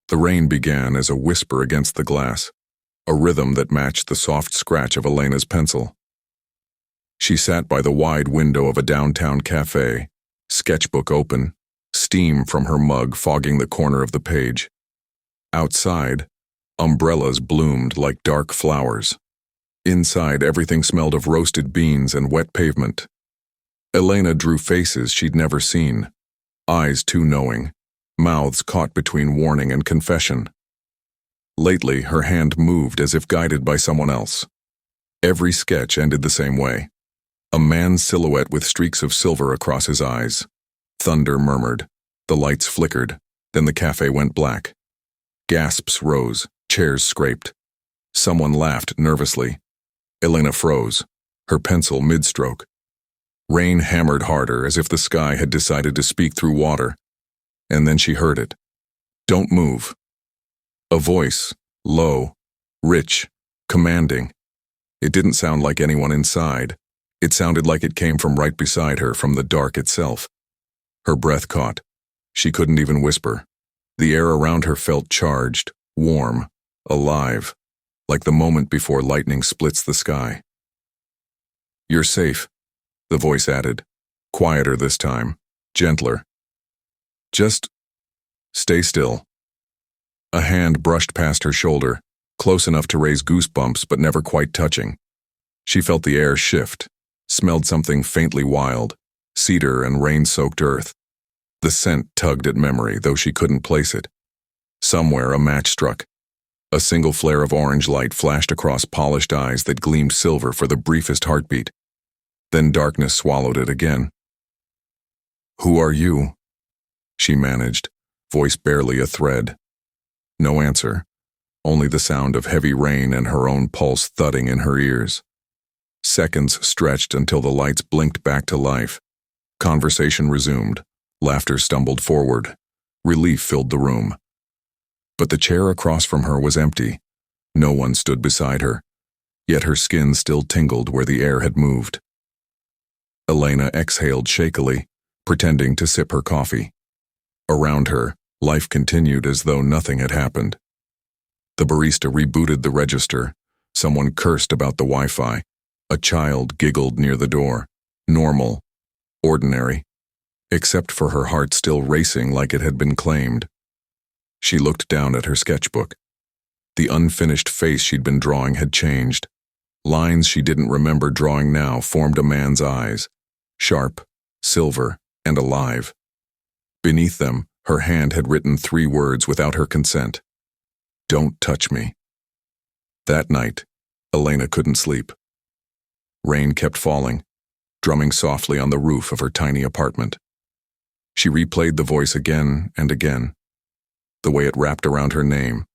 The rain began as a whisper against the glass, a rhythm that matched the soft scratch of Elena's pencil. She sat by the wide window of a downtown cafe, sketchbook open, steam from her mug fogging the corner of the page. Outside, umbrellas bloomed like dark flowers. Inside, everything smelled of roasted beans and wet pavement. Elena drew faces she'd never seen, eyes too knowing, mouths caught between warning and confession. Lately, her hand moved as if guided by someone else. Every sketch ended the same way. A man's silhouette with streaks of silver across his eyes. Thunder murmured. The lights flickered. Then the cafe went black. Gasps rose. Chairs scraped. Someone laughed nervously. Elena froze, her pencil mid-stroke. Rain hammered harder as if the sky had decided to speak through water. And then she heard it. "Don't move." A voice, low, rich, commanding. It didn't sound like anyone inside. It sounded like it came from right beside her, from the dark itself. Her breath caught. She couldn't even whisper. The air around her felt charged, warm, alive, like the moment before lightning splits the sky. "You're safe," the voice added, quieter this time, gentler. "Just stay still." A hand brushed past her shoulder, close enough to raise goosebumps but never quite touching. She felt the air shift, smelled something faintly wild, cedar and rain-soaked earth. The scent tugged at memory, though she couldn't place it. Somewhere a match struck. A single flare of orange light flashed across polished eyes that gleamed silver for the briefest heartbeat. Then darkness swallowed it again. "Who are you?" she managed, voice barely a thread. No answer, only the sound of heavy rain and her own pulse thudding in her ears. Seconds stretched until the lights blinked back to life. Conversation resumed. Laughter stumbled forward. Relief filled the room. But the chair across from her was empty. No one stood beside her, yet her skin still tingled where the air had moved. Elena exhaled shakily, pretending to sip her coffee. Around her, life continued as though nothing had happened. The barista rebooted the register. Someone cursed about the Wi-Fi. A child giggled near the door. Normal. Ordinary. Except for her heart still racing like it had been claimed. She looked down at her sketchbook. The unfinished face she'd been drawing had changed. Lines she didn't remember drawing now formed a man's eyes. Sharp, silver, and alive. Beneath them, her hand had written 3 words without her consent. "Don't touch me." That night, Elena couldn't sleep. Rain kept falling, drumming softly on the roof of her tiny apartment. She replayed the voice again and again, the way it wrapped around her name,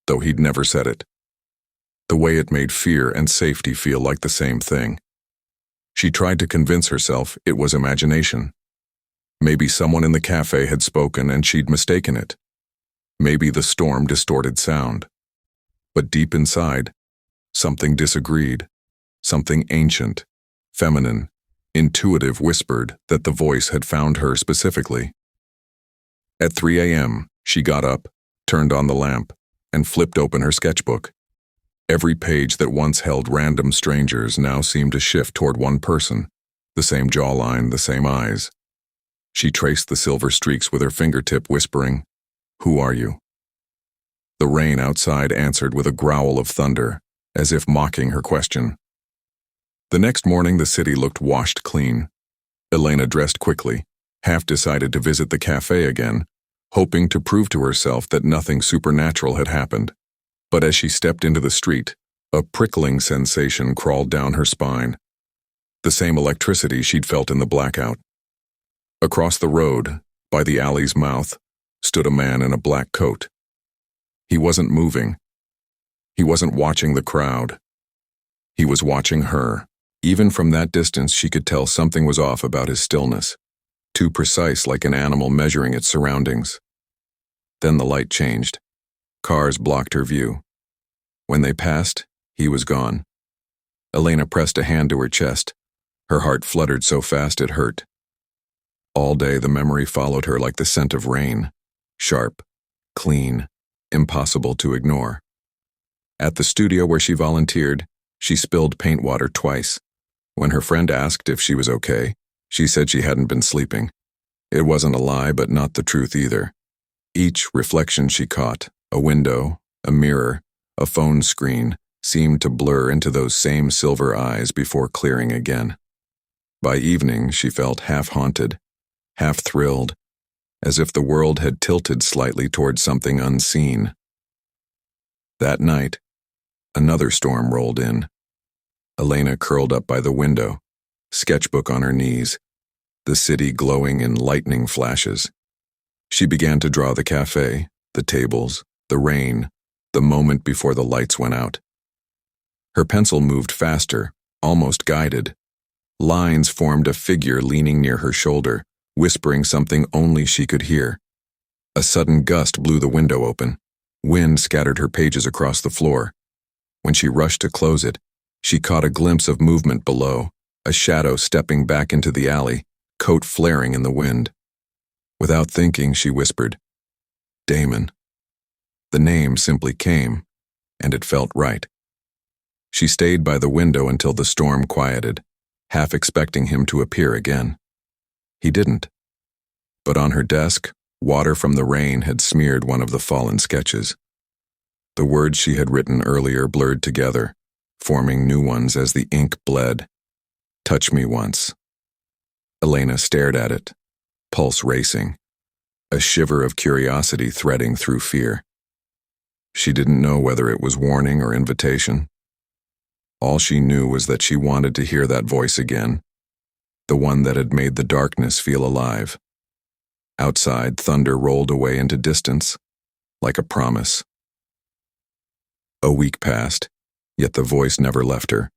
though he'd never said it. The way it made fear and safety feel like the same thing. She tried to convince herself it was imagination. Maybe someone in the cafe had spoken and she'd mistaken it. Maybe the storm distorted sound. But deep inside, something disagreed. Something ancient, feminine, intuitive whispered that the voice had found her specifically. At 3 a.m., she got up, turned on the lamp, and flipped open her sketchbook. Every page that once held random strangers now seemed to shift toward one person, the same jawline, the same eyes. She traced the silver streaks with her fingertip, whispering, "Who are you?" The rain outside answered with a growl of thunder, as if mocking her question. The next morning, the city looked washed clean. Elena dressed quickly, half decided to visit the cafe again, hoping to prove to herself that nothing supernatural had happened. But as she stepped into the street, a prickling sensation crawled down her spine. The same electricity she'd felt in the blackout. Across the road, by the alley's mouth, stood a man in a black coat. He wasn't moving. He wasn't watching the crowd. He was watching her. Even from that distance, she could tell something was off about his stillness, too precise, like an animal measuring its surroundings. Then the light changed. Cars blocked her view. When they passed, he was gone. Elena pressed a hand to her chest. Her heart fluttered so fast it hurt. All day the memory followed her like the scent of rain. Sharp, clean, impossible to ignore. At the studio where she volunteered, she spilled paint water twice. When her friend asked if she was okay, she said she hadn't been sleeping. It wasn't a lie, but not the truth either. Each reflection she caught, a window, a mirror, a phone screen, seemed to blur into those same silver eyes before clearing again. By evening, she felt half haunted, half thrilled, as if the world had tilted slightly toward something unseen. That night, another storm rolled in. Elena curled up by the window, sketchbook on her knees, the city glowing in lightning flashes. She began to draw the cafe, the tables, the rain, the moment before the lights went out. Her pencil moved faster, almost guided. Lines formed a figure leaning near her shoulder, whispering something only she could hear. A sudden gust blew the window open. Wind scattered her pages across the floor. When she rushed to close it, she caught a glimpse of movement below, a shadow stepping back into the alley, coat flaring in the wind. Without thinking, she whispered, "Damon." The name simply came, and it felt right. She stayed by the window until the storm quieted, half expecting him to appear again. He didn't. But on her desk, water from the rain had smeared one of the fallen sketches. The words she had written earlier blurred together, forming new ones as the ink bled. "Touch me once." Elena stared at it, pulse racing, a shiver of curiosity threading through fear. She didn't know whether it was warning or invitation. All she knew was that she wanted to hear that voice again, the one that had made the darkness feel alive. Outside, thunder rolled away into distance, like a promise. A week passed, yet the voice never left her.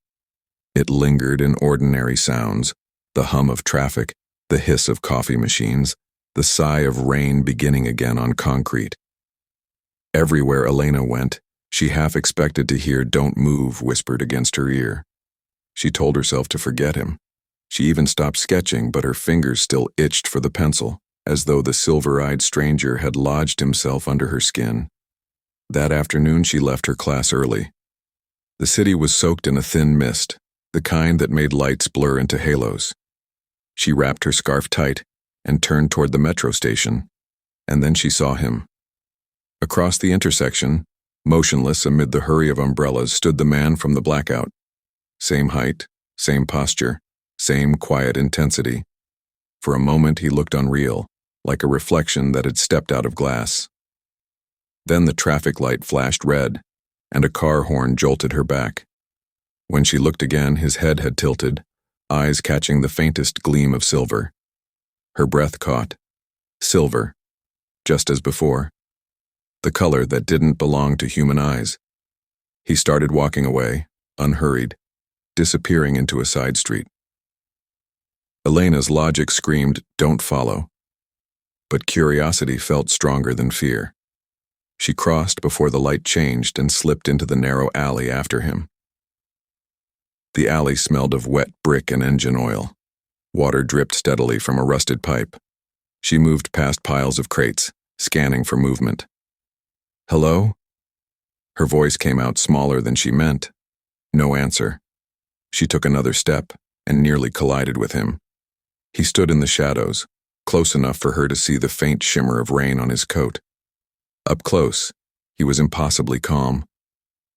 It lingered in ordinary sounds, the hum of traffic, the hiss of coffee machines, the sigh of rain beginning again on concrete. Everywhere Elena went, she half expected to hear "Don't move" whispered against her ear. She told herself to forget him. She even stopped sketching, but her fingers still itched for the pencil, as though the silver-eyed stranger had lodged himself under her skin. That afternoon she left her class early. The city was soaked in a thin mist, the kind that made lights blur into halos. She wrapped her scarf tight and turned toward the metro station, and then she saw him. Across the intersection, motionless amid the hurry of umbrellas, stood the man from the blackout. Same height, same posture, same quiet intensity. For a moment he looked unreal, like a reflection that had stepped out of glass. Then the traffic light flashed red, and a car horn jolted her back. When she looked again, his head had tilted, eyes catching the faintest gleam of silver. Her breath caught. Silver, just as before. The color that didn't belong to human eyes. He started walking away, unhurried, disappearing into a side street. Elena's logic screamed, "Don't follow." But curiosity felt stronger than fear. She crossed before the light changed and slipped into the narrow alley after him. The alley smelled of wet brick and engine oil. Water dripped steadily from a rusted pipe. She moved past piles of crates, scanning for movement. "Hello?" Her voice came out smaller than she meant. No answer. She took another step and nearly collided with him. He stood in the shadows, close enough for her to see the faint shimmer of rain on his coat. Up close, he was impossibly calm.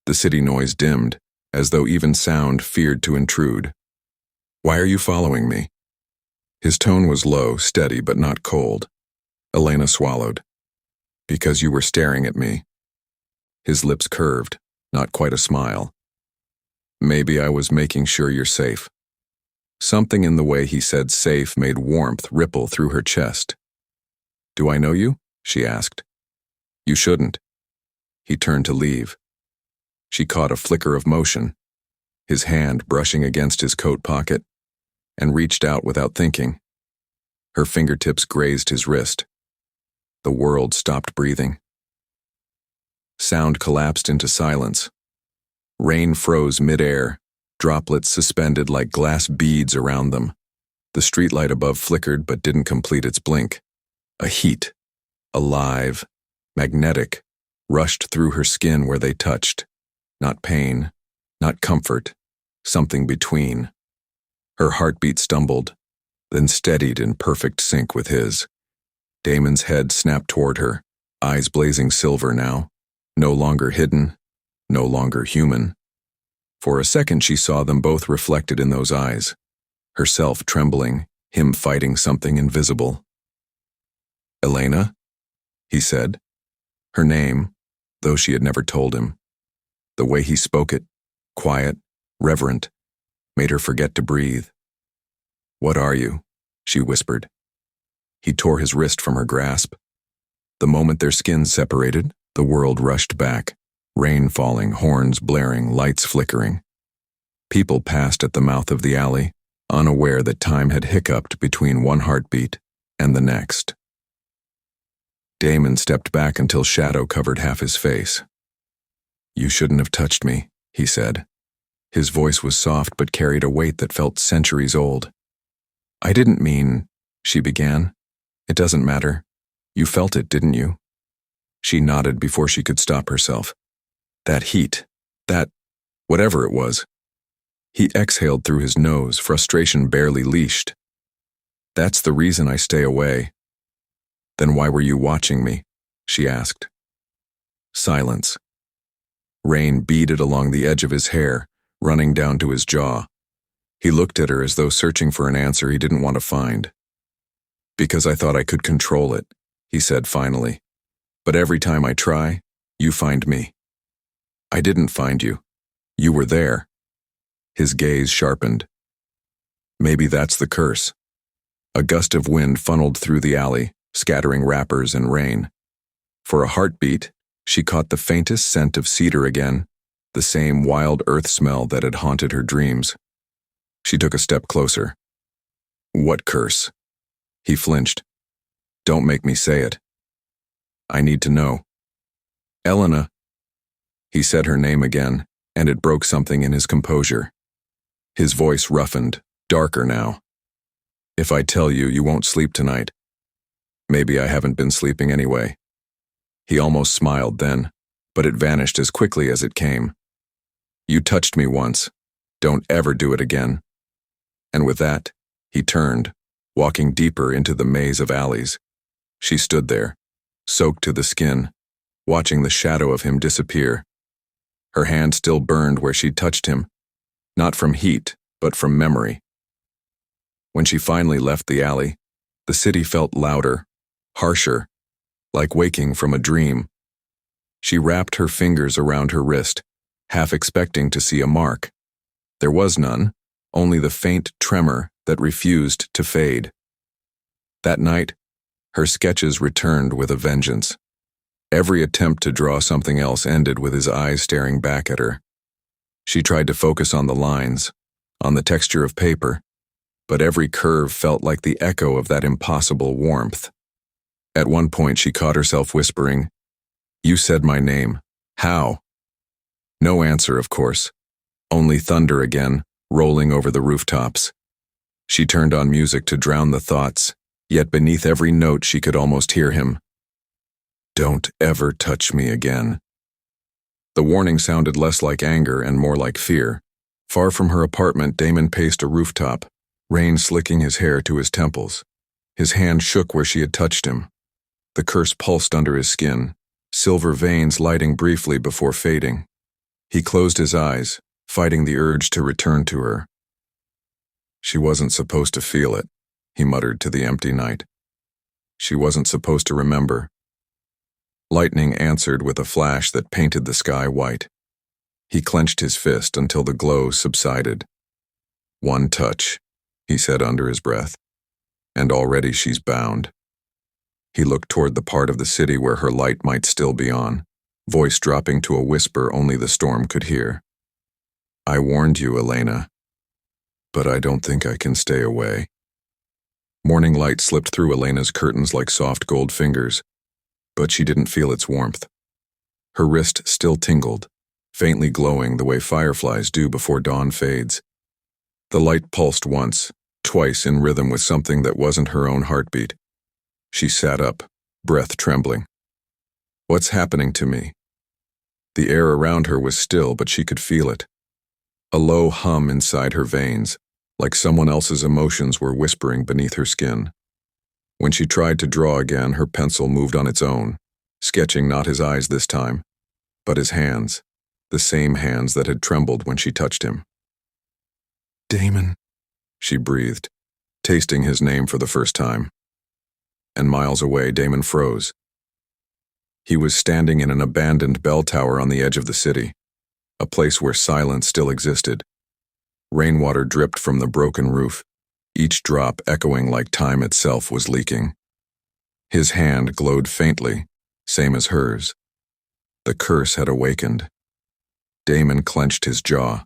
The city noise dimmed, as though even sound feared to intrude. "Why are you following me?" His tone was low, steady, but not cold. Elena swallowed. "Because you were staring at me." His lips curved, not quite a smile. "Maybe I was making sure you're safe." Something in the way he said safe made warmth ripple through her chest. "Do I know you?" she asked. "You shouldn't." He turned to leave. She caught a flicker of motion, his hand brushing against his coat pocket, and reached out without thinking. Her fingertips grazed his wrist. The world stopped breathing. Sound collapsed into silence. Rain froze mid-air, droplets suspended like glass beads around them. The streetlight above flickered but didn't complete its blink. A heat, alive, magnetic, rushed through her skin where they touched. Not pain, not comfort, something between. Her heartbeat stumbled, then steadied in perfect sync with his. Damon's head snapped toward her, eyes blazing silver now, no longer hidden, no longer human. For a second she saw them both reflected in those eyes, herself trembling, him fighting something invisible. "Elena?" he said. Her name, though she had never told him. The way he spoke it, quiet, reverent, made her forget to breathe. "What are you?" she whispered. He tore his wrist from her grasp. The moment their skins separated, the world rushed back, rain falling, horns blaring, lights flickering. People passed at the mouth of the alley, unaware that time had hiccuped between one heartbeat and the next. Damon stepped back until shadow covered half his face. "You shouldn't have touched me," he said. His voice was soft but carried a weight that felt centuries old. "I didn't mean," she began. "It doesn't matter. You felt it, didn't you?" She nodded before she could stop herself. "That heat, that whatever it was." He exhaled through his nose, frustration barely leashed. "That's the reason I stay away." "Then why were you watching me?" she asked. Silence. Rain beaded along the edge of his hair, running down to his jaw. He looked at her as though searching for an answer he didn't want to find. "Because I thought I could control it," he said finally. "But every time I try, you find me." "I didn't find you. You were there." His gaze sharpened. "Maybe that's the curse." A gust of wind funneled through the alley, scattering wrappers and rain. For a heartbeat, she caught the faintest scent of cedar again, the same wild earth smell that had haunted her dreams. She took a step closer. "What curse?" He flinched. "Don't make me say it. I need to know." "Elena." He said her name again, and it broke something in his composure. His voice roughened, darker now. "If I tell you, you won't sleep tonight. Maybe I haven't been sleeping anyway." He almost smiled then, but it vanished as quickly as it came. "You touched me once. Don't ever do it again." And with that, he turned, walking deeper into the maze of alleys. She stood there, soaked to the skin, watching the shadow of him disappear. Her hand still burned where she'd touched him, not from heat, but from memory. When she finally left the alley, the city felt louder, harsher, like waking from a dream. She wrapped her fingers around her wrist, half expecting to see a mark. There was none, only the faint tremor that refused to fade. That night, her sketches returned with a vengeance. Every attempt to draw something else ended with his eyes staring back at her. She tried to focus on the lines, on the texture of paper, but every curve felt like the echo of that impossible warmth. At one point she caught herself whispering, "You said my name. How?" No answer, of course. Only thunder again, rolling over the rooftops. She turned on music to drown the thoughts, yet beneath every note she could almost hear him. "Don't ever touch me again." The warning sounded less like anger and more like fear. Far from her apartment, Damon paced a rooftop, rain slicking his hair to his temples. His hand shook where she had touched him. The curse pulsed under his skin, silver veins lighting briefly before fading. He closed his eyes, fighting the urge to return to her. "She wasn't supposed to feel it," he muttered to the empty night. "She wasn't supposed to remember." Lightning answered with a flash that painted the sky white. He clenched his fist until the glow subsided. "One touch," he said under his breath, "and already she's bound." He looked toward the part of the city where her light might still be on, voice dropping to a whisper only the storm could hear. "I warned you, Elena, but I don't think I can stay away." Morning light slipped through Elena's curtains like soft gold fingers, but she didn't feel its warmth. Her wrist still tingled, faintly glowing the way fireflies do before dawn fades. The light pulsed once, twice in rhythm with something that wasn't her own heartbeat. She sat up, breath trembling. "What's happening to me?" The air around her was still, but she could feel it. A low hum inside her veins, like someone else's emotions were whispering beneath her skin. When she tried to draw again, her pencil moved on its own, sketching not his eyes this time, but his hands, the same hands that had trembled when she touched him. "Damon," she breathed, tasting his name for the first time. And miles away, Damon froze. He was standing in an abandoned bell tower on the edge of the city, a place where silence still existed. Rainwater dripped from the broken roof, each drop echoing like time itself was leaking. His hand glowed faintly, same as hers. The curse had awakened. Damon clenched his jaw.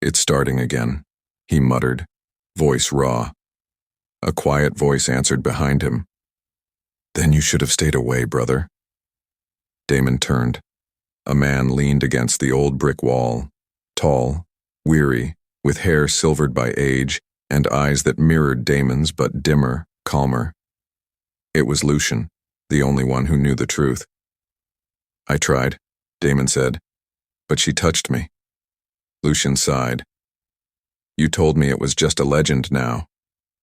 "It's starting again," he muttered, voice raw. A quiet voice answered behind him. "Then you should have stayed away, brother." Damon turned. A man leaned against the old brick wall, tall, weary, with hair silvered by age and eyes that mirrored Damon's but dimmer, calmer. It was Lycan, the only one who knew the truth. "I tried," Damon said, "but she touched me." Lycan sighed. "You told me it was just a legend now,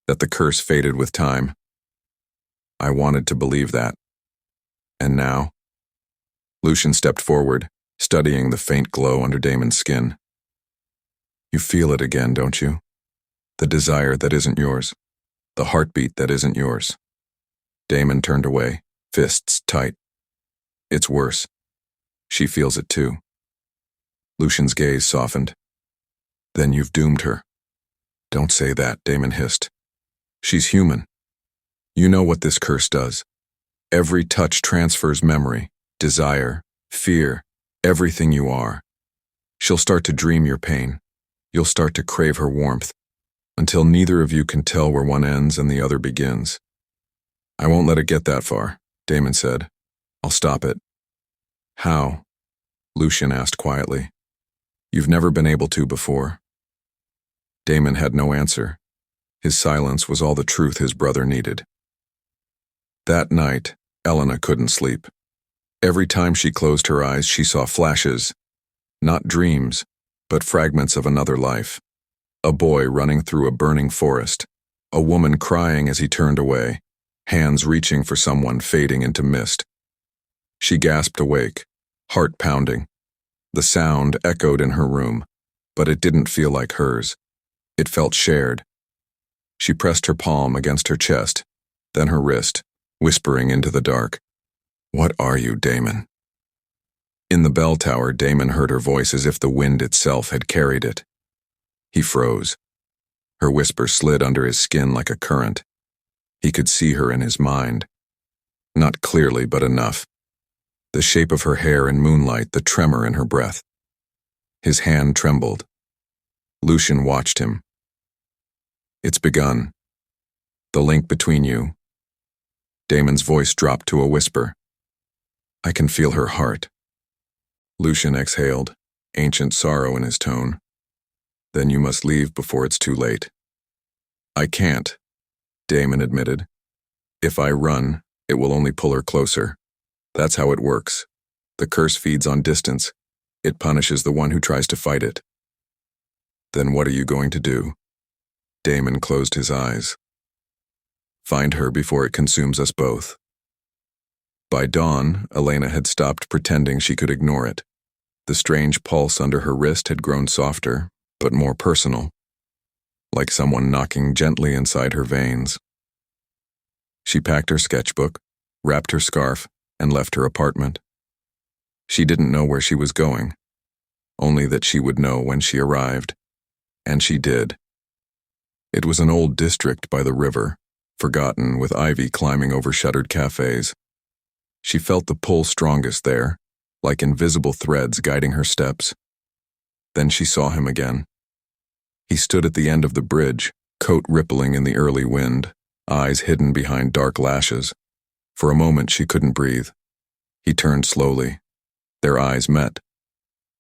that the curse faded with time. I wanted to believe that. And now?" Lycan stepped forward, studying the faint glow under Damon's skin. "You feel it again, don't you? The desire that isn't yours. The heartbeat that isn't yours." Damon turned away, fists tight. "It's worse. She feels it too." Lucian's gaze softened. "Then you've doomed her." "Don't say that," Damon hissed. "She's human. You know what this curse does. Every touch transfers memory, desire, fear, everything you are. She'll start to dream your pain. You'll start to crave her warmth, until neither of you can tell where one ends and the other begins." "I won't let it get that far," Damon said. "I'll stop it." "How?" Lycan asked quietly. "You've never been able to before." Damon had no answer. His silence was all the truth his brother needed. That night, Elena couldn't sleep. Every time she closed her eyes, she saw flashes, not dreams, but fragments of another life. A boy running through a burning forest, a woman crying as he turned away, hands reaching for someone fading into mist. She gasped awake, heart pounding. The sound echoed in her room, but it didn't feel like hers. It felt shared. She pressed her palm against her chest, then her wrist, whispering into the dark, "What are you, Damon?" In the bell tower, Damon heard her voice as if the wind itself had carried it. He froze. Her whisper slid under his skin like a current. He could see her in his mind. Not clearly, but enough. The shape of her hair in moonlight, the tremor in her breath. His hand trembled. Lycan watched him. "It's begun. The link between you." Damon's voice dropped to a whisper. "I can feel her heart." Lycan exhaled, ancient sorrow in his tone. "Then you must leave before it's too late." "I can't," Damon admitted. "If I run, it will only pull her closer. That's how it works. The curse feeds on distance. It punishes the one who tries to fight it." "Then what are you going to do?" Damon closed his eyes. "Find her before it consumes us both." By dawn, Elena had stopped pretending she could ignore it. The strange pulse under her wrist had grown softer, but more personal, like someone knocking gently inside her veins. She packed her sketchbook, wrapped her scarf, and left her apartment. She didn't know where she was going, only that she would know when she arrived. And she did. It was an old district by the river, forgotten, with ivy climbing over shuttered cafes. She felt the pull strongest there, like invisible threads guiding her steps. Then she saw him again. He stood at the end of the bridge, coat rippling in the early wind, eyes hidden behind dark lashes. For a moment she couldn't breathe. He turned slowly. Their eyes met.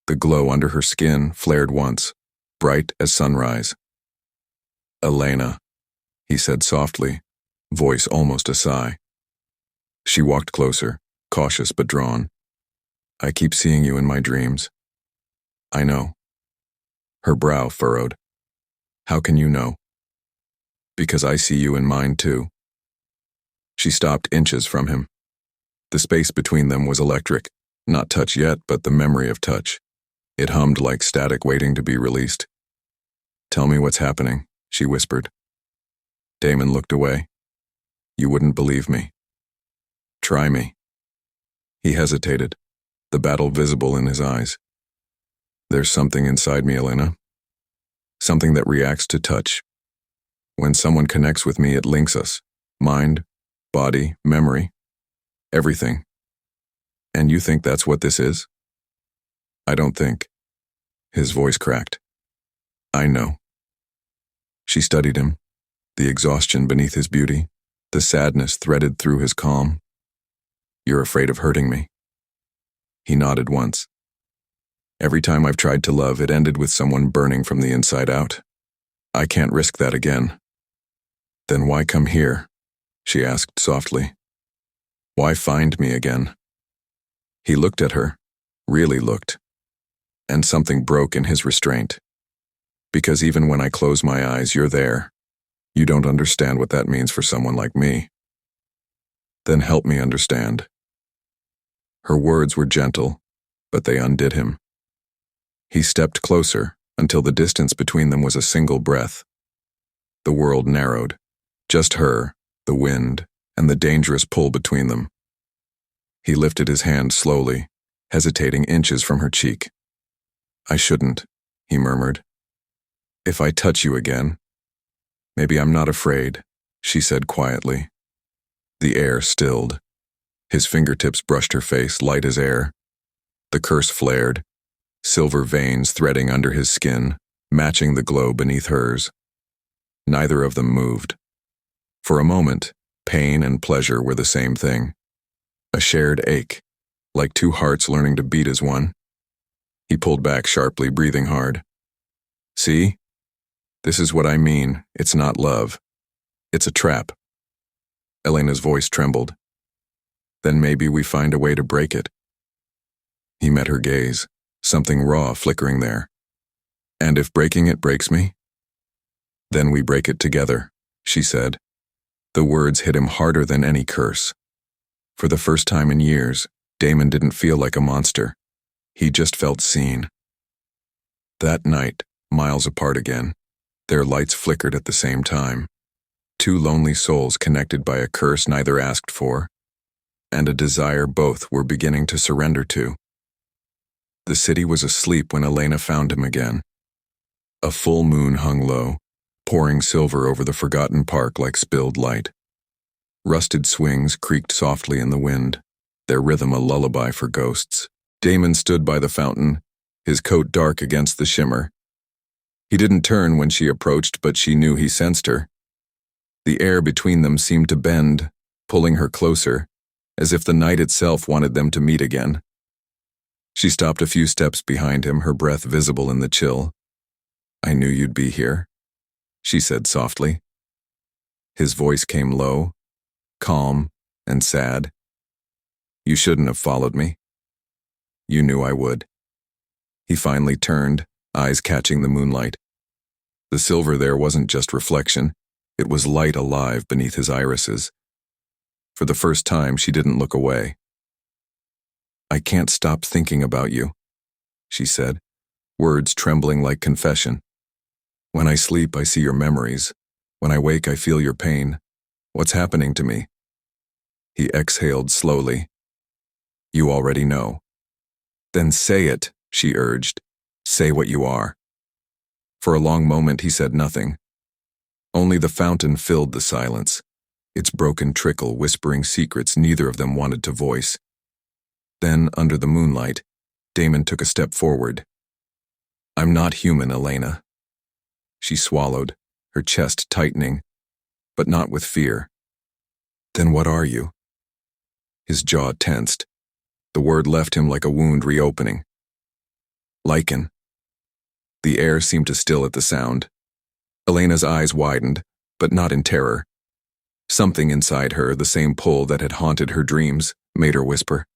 The glow under her skin flared once, bright as sunrise. "Elena," he said softly, voice almost a sigh. She walked closer, cautious but drawn. I keep seeing you in my dreams. I know. Her brow furrowed. How can you know? Because I see you in mine too. She stopped inches from him. The space between them was electric. Not touch yet, but the memory of touch. It hummed like static waiting to be released. Tell me what's happening, she whispered. Damon looked away. You wouldn't believe me. Try me. He hesitated, the battle visible in his eyes. There's something inside me, Elena. Something that reacts to touch. When someone connects with me, it links us. Mind, body, memory, everything. And you think that's what this is? I don't think. His voice cracked. I know. She studied him, the exhaustion beneath his beauty, the sadness threaded through his calm. You're afraid of hurting me. He nodded once. Every time I've tried to love, it ended with someone burning from the inside out. I can't risk that again. Then why come here? She asked softly. Why find me again? He looked at her, really looked, and something broke in his restraint. Because even when I close my eyes, you're there. You don't understand what that means for someone like me. Then help me understand. Her words were gentle, but they undid him. He stepped closer until the distance between them was a single breath. The world narrowed. Just her, the wind, and the dangerous pull between them. He lifted his hand slowly, hesitating inches from her cheek. I shouldn't, he murmured. If I touch you again. Maybe I'm not afraid, she said quietly. The air stilled. His fingertips brushed her face, light as air. The curse flared, silver veins threading under his skin, matching the glow beneath hers. Neither of them moved. For a moment, pain and pleasure were the same thing. A shared ache, like two hearts learning to beat as one. He pulled back sharply, breathing hard. See? This is what I mean. It's not love. It's a trap. Elena's voice trembled. Then maybe we find a way to break it. He met her gaze, something raw flickering there. And if breaking it breaks me? Then we break it together, she said. The words hit him harder than any curse. For the first time in years, Damon didn't feel like a monster. He just felt seen. That night, miles apart again, their lights flickered at the same time. Two lonely souls connected by a curse neither asked for, and a desire both were beginning to surrender to. The city was asleep when Elena found him again. A full moon hung low, pouring silver over the forgotten park like spilled light. Rusted swings creaked softly in the wind, their rhythm a lullaby for ghosts. Damon stood by the fountain, his coat dark against the shimmer. He didn't turn when she approached, but she knew he sensed her. The air between them seemed to bend, pulling her closer, as if the night itself wanted them to meet again. She stopped a few steps behind him, her breath visible in the chill. I knew you'd be here, she said softly. His voice came low, calm, and sad. You shouldn't have followed me. You knew I would. He finally turned, eyes catching the moonlight. The silver there wasn't just reflection, it was light alive beneath his irises. For the first time, she didn't look away. I can't stop thinking about you, she said, words trembling like confession. When I sleep, I see your memories. When I wake, I feel your pain. What's happening to me? He exhaled slowly. You already know. Then say it, she urged. Say what you are. For a long moment, he said nothing. Only the fountain filled the silence, its broken trickle whispering secrets neither of them wanted to voice. Then, under the moonlight, Damon took a step forward. I'm not human, Elena. She swallowed, her chest tightening, but not with fear. Then what are you? His jaw tensed. The word left him like a wound reopening. Lycan. The air seemed to still at the sound. Elena's eyes widened, but not in terror. Something inside her, the same pull that had haunted her dreams, made her whisper.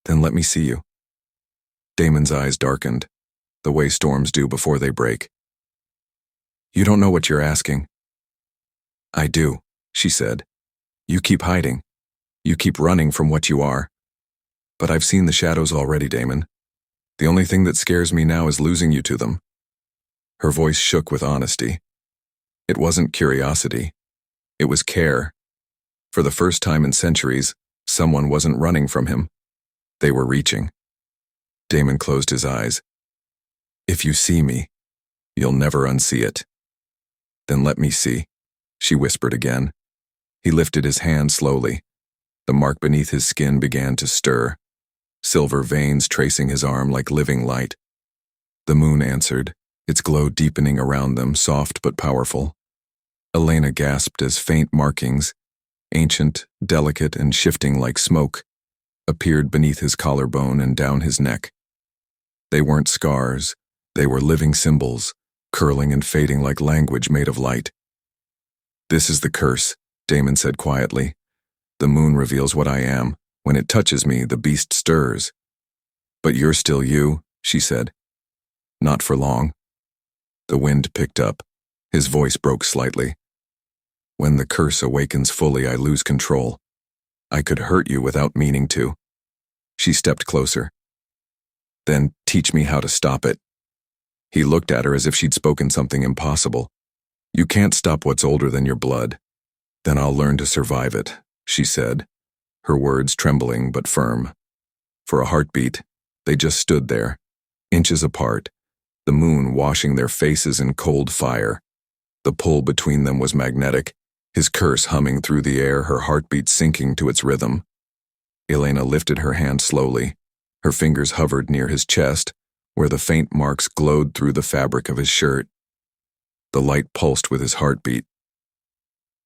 Then let me see you. Damon's eyes darkened, the way storms do before they break. You don't know what you're asking. I do, she said. You keep hiding. You keep running from what you are. But I've seen the shadows already, Damon. The only thing that scares me now is losing you to them. Her voice shook with honesty. It wasn't curiosity. It was care. For the first time in centuries, someone wasn't running from him. They were reaching. Damon closed his eyes. If you see me, you'll never unsee it. Then let me see, she whispered again. He lifted his hand slowly. The mark beneath his skin began to stir, silver veins tracing his arm like living light. The moon answered, its glow deepening around them, soft but powerful. Elena gasped as faint markings, ancient, delicate, and shifting like smoke, appeared beneath his collarbone and down his neck. They weren't scars, they were living symbols, curling and fading like language made of light. This is the curse, Damon said quietly. The moon reveals what I am. When it touches me, the beast stirs. But you're still you, she said. Not for long. The wind picked up. His voice broke slightly. When the curse awakens fully, I lose control. I could hurt you without meaning to. She stepped closer. Then teach me how to stop it. He looked at her as if she'd spoken something impossible. You can't stop what's older than your blood. Then I'll learn to survive it, she said, her words trembling but firm. For a heartbeat, they just stood there, inches apart, the moon washing their faces in cold fire. The pull between them was magnetic, his curse humming through the air, her heartbeat sinking to its rhythm. Elena lifted her hand slowly. Her fingers hovered near his chest, where the faint marks glowed through the fabric of his shirt. The light pulsed with his heartbeat.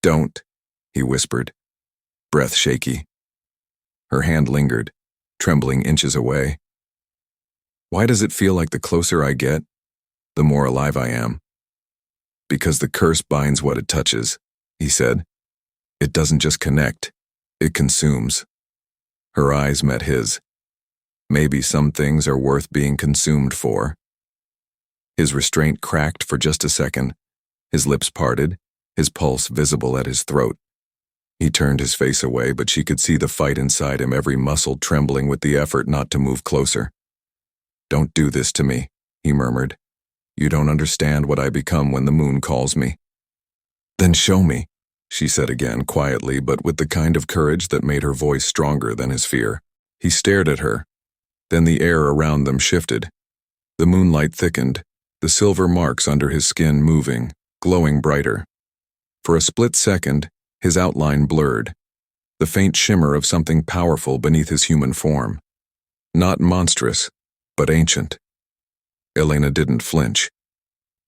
Don't, he whispered, breath shaky. Her hand lingered, trembling inches away. Why does it feel like the closer I get, the more alive I am? Because the curse binds what it touches, he said. It doesn't just connect, it consumes. Her eyes met his. Maybe some things are worth being consumed for. His restraint cracked for just a second, his lips parted, his pulse visible at his throat. He turned his face away, but she could see the fight inside him, every muscle trembling with the effort not to move closer. Don't do this to me, he murmured. You don't understand what I become when the moon calls me. Then show me, she said again, quietly, but with the kind of courage that made her voice stronger than his fear. He stared at her. Then the air around them shifted. The moonlight thickened, the silver marks under his skin moving, glowing brighter. For a split second, his outline blurred, the faint shimmer of something powerful beneath his human form. Not monstrous, but ancient. Elena didn't flinch.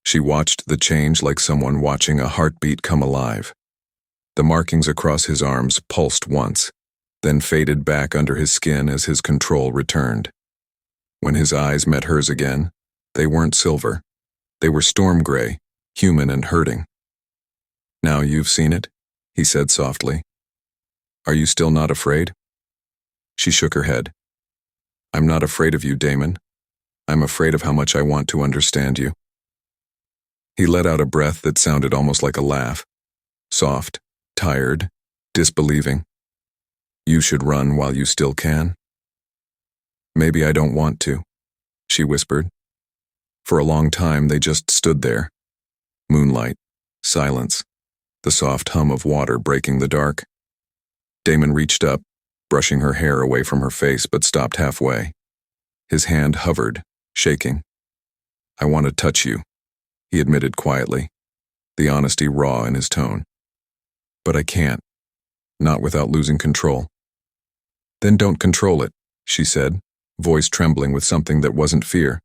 She watched the change like someone watching a heartbeat come alive. The markings across his arms pulsed once, then faded back under his skin as his control returned. When his eyes met hers again, they weren't silver. They were storm gray, human and hurting. Now you've seen it, he said softly. Are you still not afraid? She shook her head. I'm not afraid of you, Damon. I'm afraid of how much I want to understand you. He let out a breath that sounded almost like a laugh. Soft, tired, disbelieving. You should run while you still can. Maybe I don't want to, she whispered. For a long time they just stood there. Moonlight, silence, the soft hum of water breaking the dark. Damon reached up, brushing her hair away from her face, but stopped halfway. His hand hovered, shaking. I want to touch you, he admitted quietly, the honesty raw in his tone. But I can't, not without losing control. Then don't control it, she said, voice trembling with something that wasn't fear.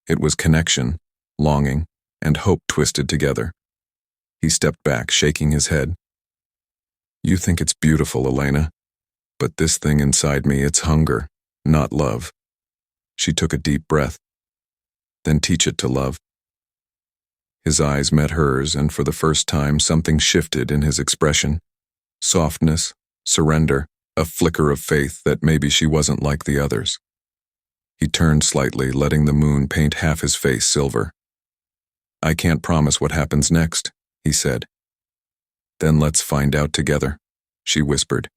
It was connection, longing, and hope twisted together. He stepped back, shaking his head. You think it's beautiful, Elena, but this thing inside me, it's hunger, not love. She took a deep breath. Then teach it to love. His eyes met hers, and for the first time something shifted in his expression. Softness, surrender, a flicker of faith that maybe she wasn't like the others. He turned slightly, letting the moon paint half his face silver. "I can't promise what happens next," he said. "Then let's find out together," she whispered.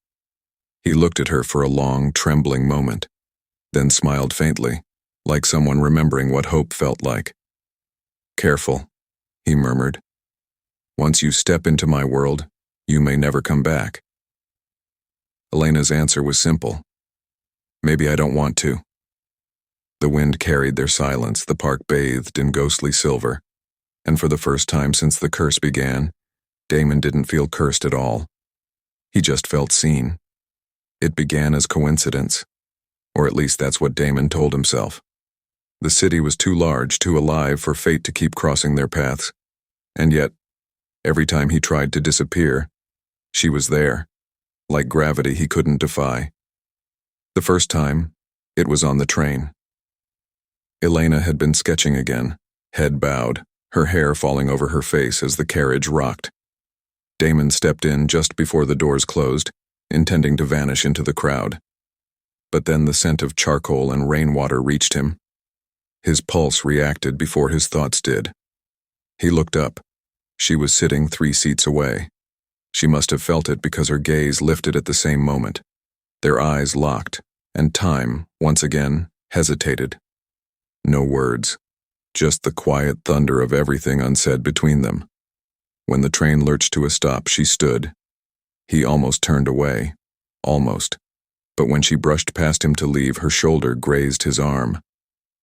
He looked at her for a long, trembling moment, then smiled faintly, like someone remembering what hope felt like. "Careful," he murmured. "Once you step into my world, you may never come back." Elena's answer was simple. "Maybe I don't want to." The wind carried their silence, the park bathed in ghostly silver, and for the first time since the curse began, Damon didn't feel cursed at all. He just felt seen. It began as coincidence, or at least that's what Damon told himself. The city was too large, too alive for fate to keep crossing their paths, and yet, every time he tried to disappear, she was there, like gravity he couldn't defy. The first time, it was on the train. Elena had been sketching again, head bowed, her hair falling over her face as the carriage rocked. Damon stepped in just before the doors closed, intending to vanish into the crowd. But then the scent of charcoal and rainwater reached him. His pulse reacted before his thoughts did. He looked up. She was sitting 3 seats away. She must have felt it because her gaze lifted at the same moment. Their eyes locked, and time, once again, hesitated. No words, just the quiet thunder of everything unsaid between them. When the train lurched to a stop, she stood. He almost turned away. Almost. But when she brushed past him to leave, her shoulder grazed his arm.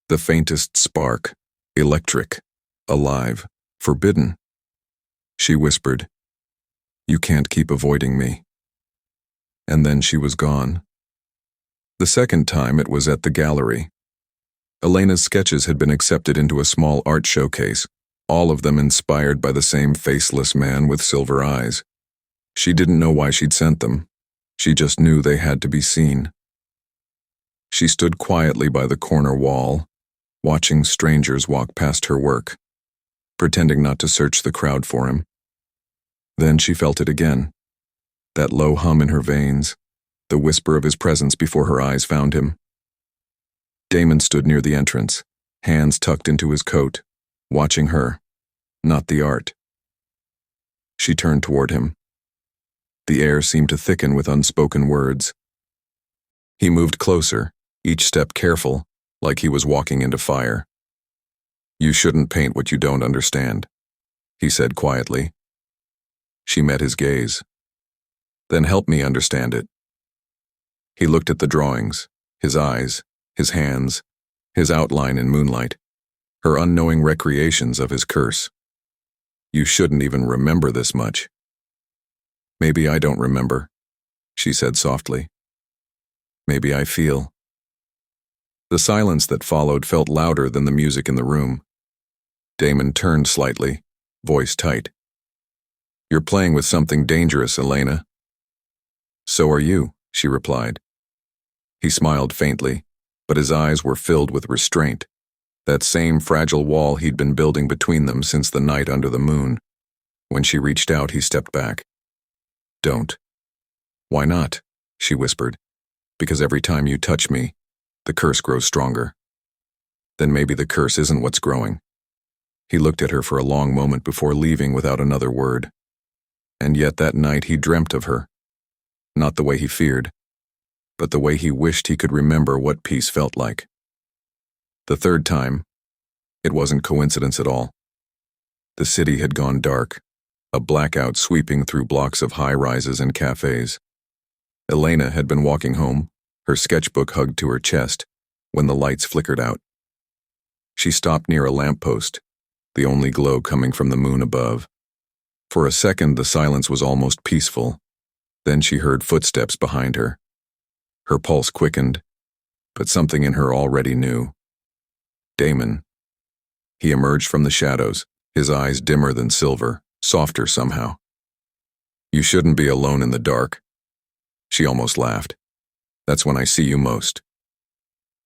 The faintest spark, electric, alive, forbidden. She whispered, "You can't keep avoiding me." And then she was gone. The second time it was at the gallery. Elena's sketches had been accepted into a small art showcase, all of them inspired by the same faceless man with silver eyes. She didn't know why she'd sent them. She just knew they had to be seen. She stood quietly by the corner wall, watching strangers walk past her work, pretending not to search the crowd for him. Then she felt it again, that low hum in her veins, the whisper of his presence before her eyes found him. Damon stood near the entrance, hands tucked into his coat, watching her, not the art. She turned toward him. The air seemed to thicken with unspoken words. He moved closer, each step careful, like he was walking into fire. "You shouldn't paint what you don't understand," he said quietly. She met his gaze. "Then help me understand it." He looked at the drawings, his eyes, his hands, his outline in moonlight, her unknowing recreations of his curse. "You shouldn't even remember this much." "Maybe I don't remember," she said softly. "Maybe I feel." The silence that followed felt louder than the music in the room. Damon turned slightly, voice tight. "You're playing with something dangerous, Elena." "So are you," she replied. He smiled faintly, but his eyes were filled with restraint, that same fragile wall he'd been building between them since the night under the moon. When she reached out, he stepped back. "Don't." "Why not?" she whispered. "Because every time you touch me, the curse grows stronger." "Then maybe the curse isn't what's growing." He looked at her for a long moment before leaving without another word. And yet that night he dreamt of her. Not the way he feared, but the way he wished he could remember what peace felt like. The third time, it wasn't coincidence at all. The city had gone dark, a blackout sweeping through blocks of high-rises and cafes. Elena had been walking home, her sketchbook hugged to her chest, when the lights flickered out. She stopped near a lamppost, the only glow coming from the moon above. For a second, the silence was almost peaceful. Then she heard footsteps behind her. Her pulse quickened, but something in her already knew. Damon. He emerged from the shadows, his eyes dimmer than silver, softer somehow. "You shouldn't be alone in the dark." She almost laughed. "That's when I see you most."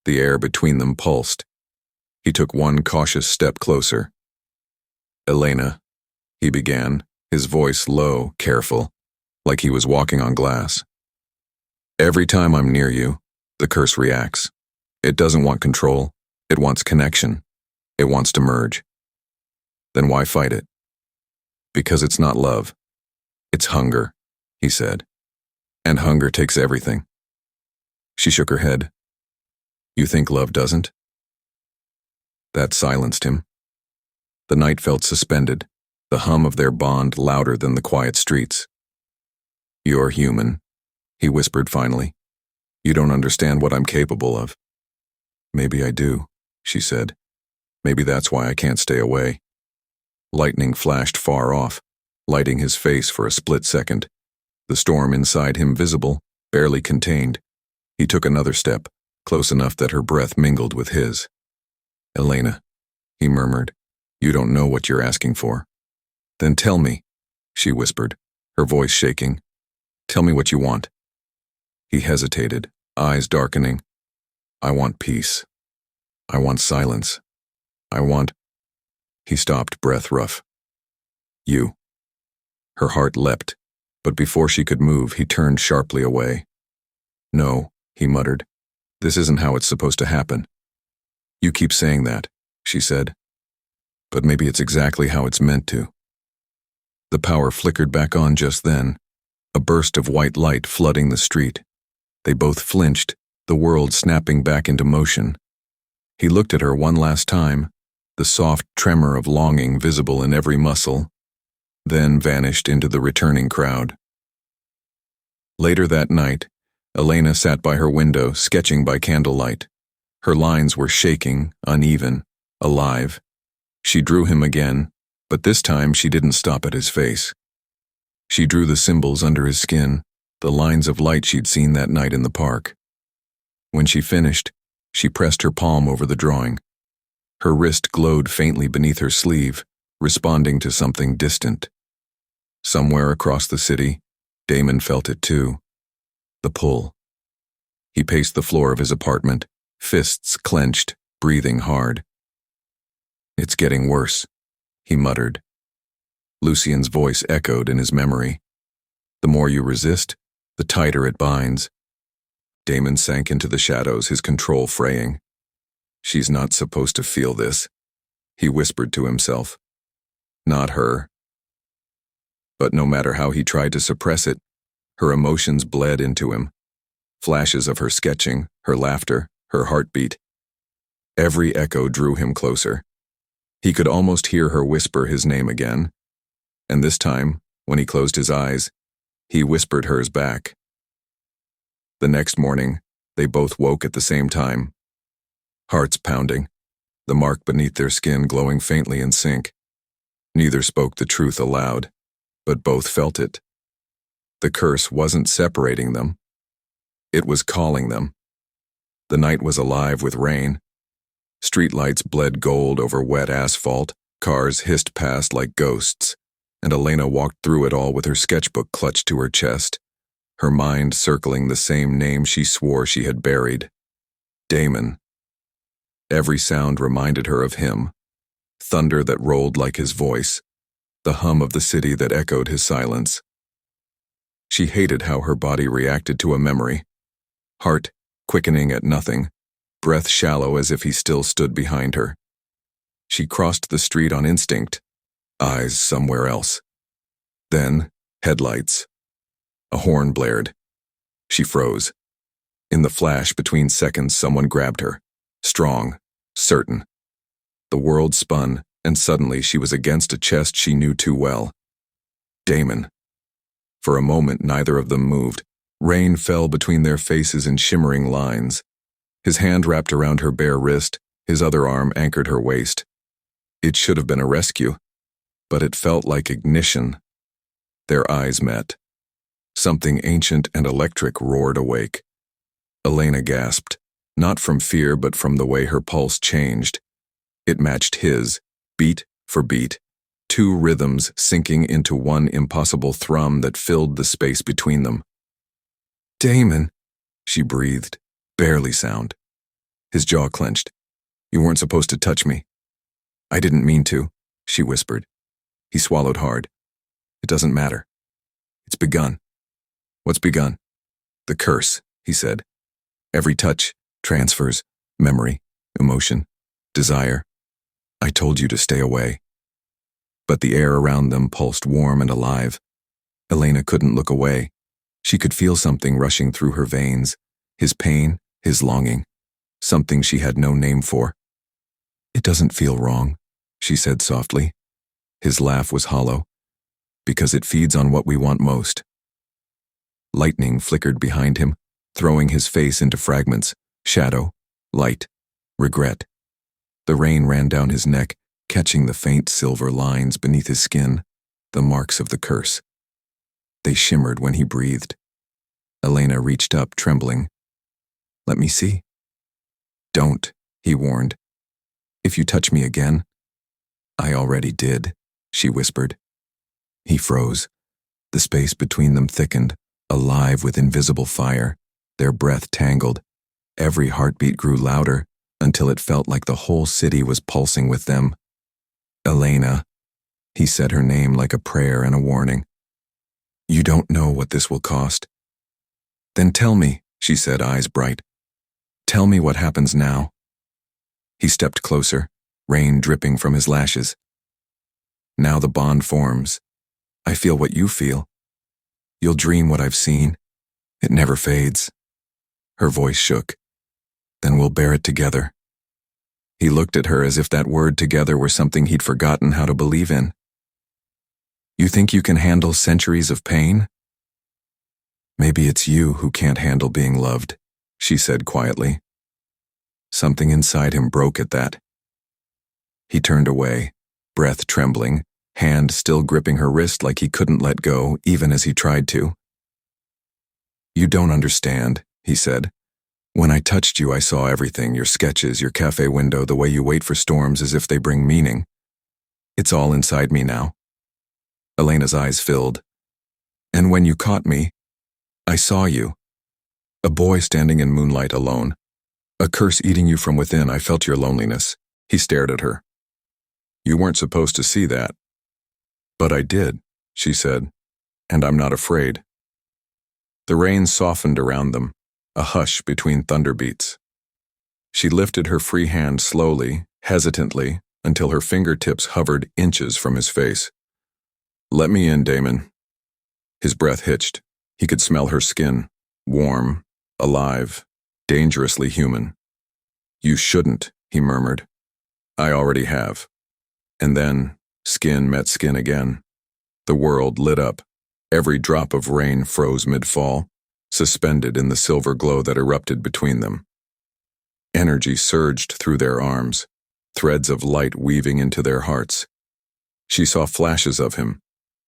The air between them pulsed. He took one cautious step closer. "Elena," he began, his voice low, careful, like he was walking on glass. "Every time I'm near you, the curse reacts. It doesn't want control. It wants connection. It wants to merge. Then why fight it? Because it's not love. It's hunger, he said. And hunger takes everything. She shook her head. You think love doesn't? That silenced him. The night felt suspended, the hum of their bond louder than the quiet streets. You're human, he whispered finally. You don't understand what I'm capable of. Maybe I do, she said. Maybe that's why I can't stay away. Lightning flashed far off, lighting his face for a split second. The storm inside him visible, barely contained. He took another step, close enough that her breath mingled with his. Elena, he murmured, you don't know what you're asking for. Then tell me, she whispered, her voice shaking. Tell me what you want. He hesitated, eyes darkening. I want peace. I want silence. I want... He stopped, breath rough. You. Her heart leapt, but before she could move, he turned sharply away. No, he muttered. This isn't how it's supposed to happen. You keep saying that, she said. But maybe it's exactly how it's meant to. The power flickered back on just then, a burst of white light flooding the street. They both flinched, the world snapping back into motion. He looked at her one last time, the soft tremor of longing visible in every muscle, then vanished into the returning crowd. Later that night, Elena sat by her window, sketching by candlelight. Her lines were shaking, uneven, alive. She drew him again, but this time she didn't stop at his face. She drew the symbols under his skin, the lines of light she'd seen that night in the park. When she finished, she pressed her palm over the drawing. Her wrist glowed faintly beneath her sleeve, responding to something distant. Somewhere across the city, Damon felt it too. The pull. He paced the floor of his apartment, fists clenched, breathing hard. It's getting worse, he muttered. Lucien's voice echoed in his memory. The more you resist, the tighter it binds. Damon sank into the shadows, his control fraying. She's not supposed to feel this, he whispered to himself. Not her. But no matter how he tried to suppress it, her emotions bled into him. Flashes of her sketching, her laughter, her heartbeat. Every echo drew him closer. He could almost hear her whisper his name again. And this time, when he closed his eyes, he whispered hers back. The next morning, they both woke at the same time. Hearts pounding, the mark beneath their skin glowing faintly in sync. Neither spoke the truth aloud, but both felt it. The curse wasn't separating them. It was calling them. The night was alive with rain. Streetlights bled gold over wet asphalt, cars hissed past like ghosts, and Elena walked through it all with her sketchbook clutched to her chest, her mind circling the same name she swore she had buried. Damon. Every sound reminded her of him. Thunder that rolled like his voice, the hum of the city that echoed his silence. She hated how her body reacted to a memory. Heart quickening at nothing, breath shallow as if he still stood behind her. She crossed the street on instinct, eyes somewhere else. Then, headlights. A horn blared. She froze. In the flash between seconds, someone grabbed her. Strong, certain. The world spun, and suddenly she was against a chest she knew too well. Damon. For a moment, neither of them moved. Rain fell between their faces in shimmering lines. His hand wrapped around her bare wrist, his other arm anchored her waist. It should have been a rescue, but it felt like ignition. Their eyes met. Something ancient and electric roared awake. Elena gasped, not from fear but from the way her pulse changed. It matched his, beat for beat, two rhythms sinking into one impossible thrum that filled the space between them. Damon, she breathed, barely sound. His jaw clenched. You weren't supposed to touch me. I didn't mean to, she whispered. He swallowed hard. It doesn't matter. It's begun. What's begun? The curse, he said. Every touch, transfers, Memory, emotion, desire. I told you to stay away. But the air around them pulsed warm and alive. Elena couldn't look away. She could feel something rushing through her veins, his pain, his longing, something she had no name for. It doesn't feel wrong, she said softly. His laugh was hollow, because it feeds on what we want most. Lightning flickered behind him, throwing his face into fragments, shadow, light, regret. The rain ran down his neck, catching the faint silver lines beneath his skin, the marks of the curse. They shimmered when he breathed. Elena reached up, trembling. Let me see. Don't, he warned. If you touch me again. I already did, she whispered. He froze. The space between them thickened, alive with invisible fire. Their breath tangled. Every heartbeat grew louder until it felt like the whole city was pulsing with them. Elena. He said her name like a prayer and a warning. You don't know what this will cost. Then tell me, she said, eyes bright. Tell me what happens now. He stepped closer, rain dripping from his lashes. Now the bond forms. I feel what you feel. You'll dream what I've seen. It never fades. Her voice shook. Then we'll bear it together. He looked at her as if that word together were something he'd forgotten how to believe in. You think you can handle centuries of pain? Maybe it's you who can't handle being loved, she said quietly. Something inside him broke at that. He turned away, breath trembling, hand still gripping her wrist like he couldn't let go even as he tried to. You don't understand, he said. When I touched you, I saw everything, your sketches, your cafe window, the way you wait for storms as if they bring meaning. It's all inside me now. Elena's eyes filled. And when you caught me, I saw you. A boy standing in moonlight alone. A curse eating you from within. I felt your loneliness. He stared at her. You weren't supposed to see that. But I did, she said, and I'm not afraid. The rain softened around them, a hush between thunderbeats. She lifted her free hand slowly, hesitantly, until her fingertips hovered inches from his face. Let me in, Damon. His breath hitched. He could smell her skin, warm, alive, dangerously human. You shouldn't, he murmured. I already have. And then, skin met skin again. The world lit up. Every drop of rain froze mid-fall, suspended in the silver glow that erupted between them. Energy surged through their arms, threads of light weaving into their hearts. She saw flashes of him,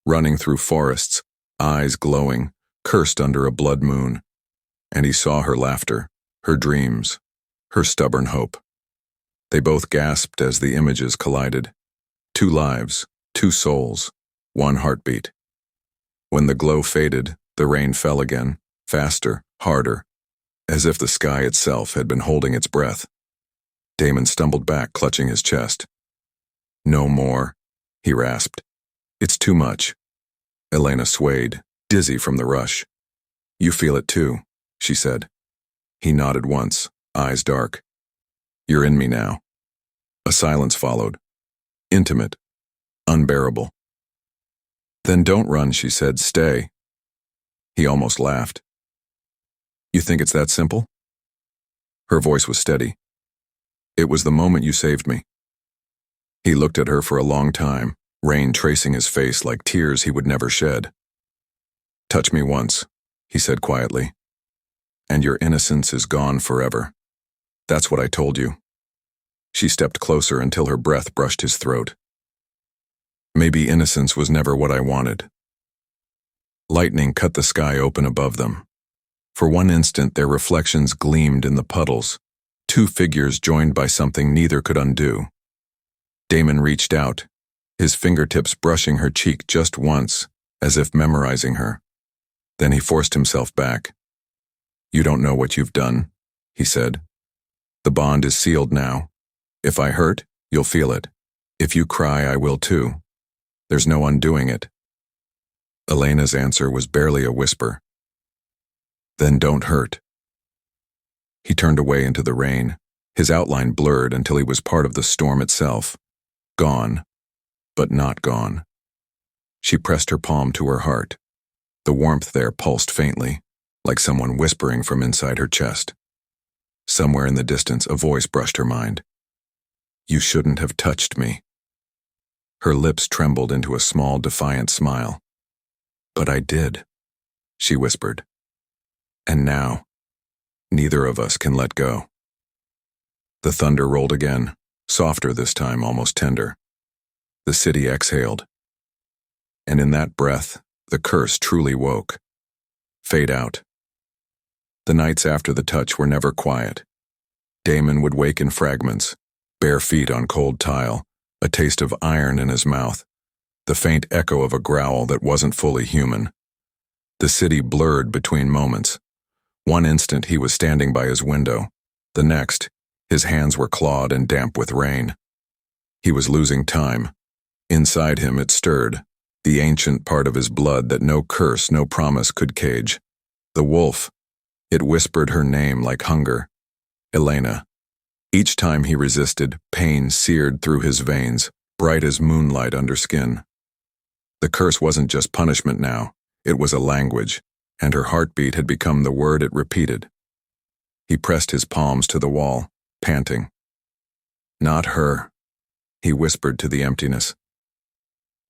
running through forests, eyes glowing, cursed under a blood moon. And he saw her laughter, her dreams, her stubborn hope. They both gasped as the images collided. 2 lives, 2 souls, 1 heartbeat. When the glow faded, the rain fell again, faster, harder, as if the sky itself had been holding its breath. Damon stumbled back, clutching his chest. No more, he rasped. It's too much. Elena swayed, dizzy from the rush. You feel it too, she said. He nodded once, eyes dark. You're in me now. A silence followed. Intimate. Unbearable. Then don't run, she said. Stay. He almost laughed. You think it's that simple? Her voice was steady. It was the moment you saved me. He looked at her for a long time, rain tracing his face like tears he would never shed. Touch me once, he said quietly, and your innocence is gone forever. That's what I told you. She stepped closer until her breath brushed his throat. Maybe innocence was never what I wanted. Lightning cut the sky open above them. For one instant, their reflections gleamed in the puddles, 2 figures joined by something neither could undo. Damon reached out, his fingertips brushing her cheek just once, as if memorizing her. Then he forced himself back. You don't know what you've done, he said. The bond is sealed now. If I hurt, you'll feel it. If you cry, I will too. There's no undoing it. Elena's answer was barely a whisper. Then don't hurt. He turned away into the rain, His outline blurred until he was part of the storm itself. Gone, but not gone. She pressed her palm to her heart. The warmth there pulsed faintly, like someone whispering from inside her chest. Somewhere in the distance, a voice brushed her mind. You shouldn't have touched me. Her lips trembled into a small, defiant smile. But I did, she whispered. And now, neither of us can let go. The thunder rolled again, softer this time, almost tender. The city exhaled. And in that breath, the curse truly woke. Fade out. The nights after the touch were never quiet. Damon would wake in fragments, bare feet on cold tile, a taste of iron in his mouth, the faint echo of a growl that wasn't fully human. The city blurred between moments. One instant he was standing by his window. The next, his hands were clawed and damp with rain. He was losing time. Inside him it stirred, the ancient part of his blood that no curse, no promise could cage. The wolf. It whispered her name like hunger. Elena. Each time he resisted, pain seared through his veins, bright as moonlight under skin. The curse wasn't just punishment now, it was a language, and her heartbeat had become the word it repeated. He pressed his palms to the wall, panting. Not her, he whispered to the emptiness.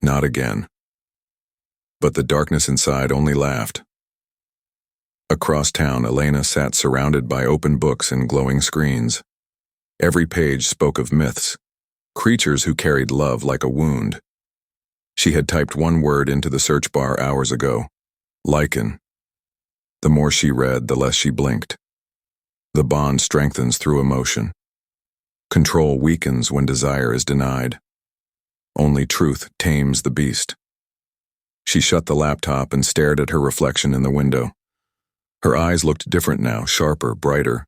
Not again. But the darkness inside only laughed. Across town, Elena sat surrounded by open books and glowing screens. Every page spoke of myths, creatures who carried love like a wound. She had typed one word into the search bar hours ago, Lycan. The more she read, the less she blinked. The bond strengthens through emotion. Control weakens when desire is denied. Only truth tames the beast. She shut the laptop and stared at her reflection in the window. Her eyes looked different now, sharper, brighter.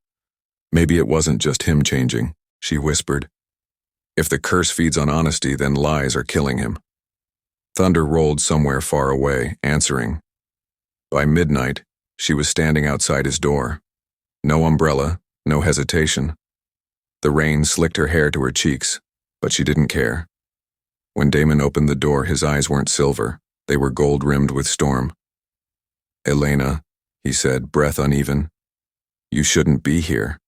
Maybe it wasn't just him changing, she whispered. If the curse feeds on honesty, then lies are killing him. Thunder rolled somewhere far away, answering. By midnight, she was standing outside his door. No umbrella, no hesitation. The rain slicked her hair to her cheeks, but she didn't care. When Damon opened the door, his eyes weren't silver. They were gold-rimmed with storm. Elena, he said, breath uneven. You shouldn't be here.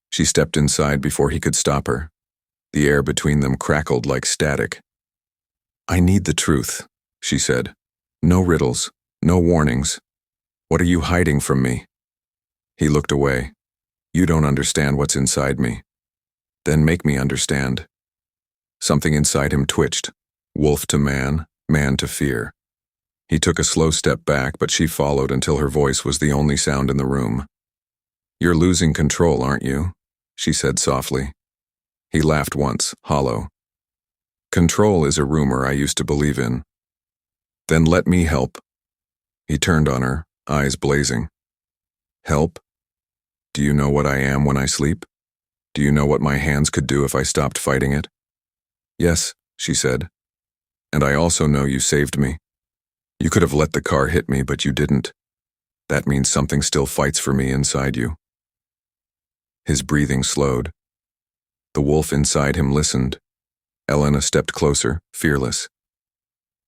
She stepped inside before he could stop her. The air between them crackled like static. I need the truth, she said. No riddles, no warnings. What are you hiding from me? He looked away. You don't understand what's inside me. Then make me understand. Something inside him twitched. Wolf to man, man to fear. He took a slow step back, but she followed until her voice was the only sound in the room. You're losing control, aren't you? She said softly. He laughed once, hollow. Control is a rumor I used to believe in. Then let me help. He turned on her, eyes blazing. Help? Do you know what I am when I sleep? Do you know what my hands could do if I stopped fighting it? Yes, she said. And I also know you saved me. You could have let the car hit me, but you didn't. That means something still fights for me inside you. His breathing slowed. The wolf inside him listened. Elena stepped closer, fearless.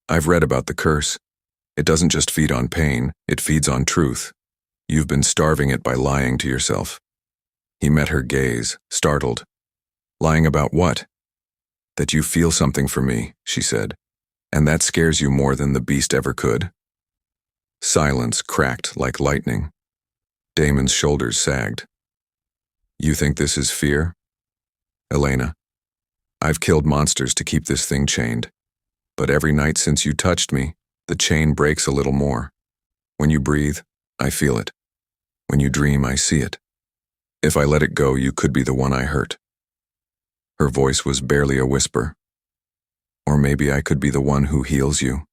I've read about the curse. It doesn't just feed on pain, it feeds on truth. You've been starving it by lying to yourself. He met her gaze, startled. Lying about what? That you feel something for me, she said. And that scares you more than the beast ever could. Silence cracked like lightning. Damon's shoulders sagged. You think this is fear? Elena, I've killed monsters to keep this thing chained. But every night since you touched me, the chain breaks a little more. When you breathe, I feel it. When you dream, I see it. If I let it go, you could be the one I hurt. Her voice was barely a whisper. Or maybe I could be the one who heals you.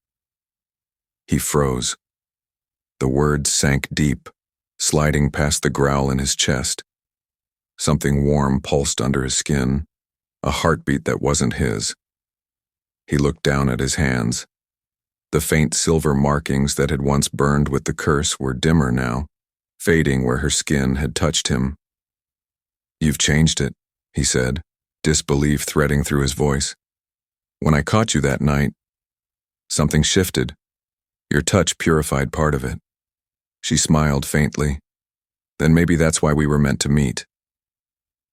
He froze. The words sank deep, sliding past the growl in his chest. Something warm pulsed under his skin, a heartbeat that wasn't his. He looked down at his hands. The faint silver markings that had once burned with the curse were dimmer now, fading where her skin had touched him. You've changed it, he said, disbelief threading through his voice. When I caught you that night, something shifted. Your touch purified part of it. She smiled faintly. Then maybe that's why we were meant to meet.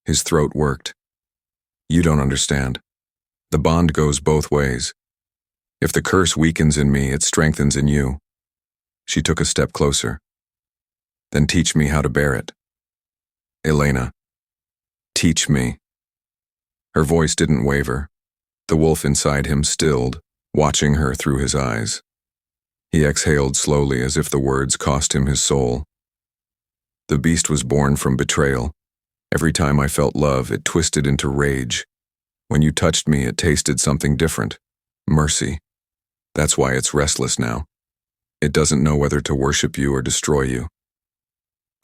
His throat worked. You don't understand. The bond goes both ways. If the curse weakens in me, it strengthens in you. She took a step closer. Then teach me how to bear it. Elena. Teach me. Her voice didn't waver. The wolf inside him stilled, watching her through his eyes. He exhaled slowly as if the words cost him his soul. The beast was born from betrayal. Every time I felt love, it twisted into rage. When you touched me, it tasted something different. Mercy. That's why it's restless now. It doesn't know whether to worship you or destroy you.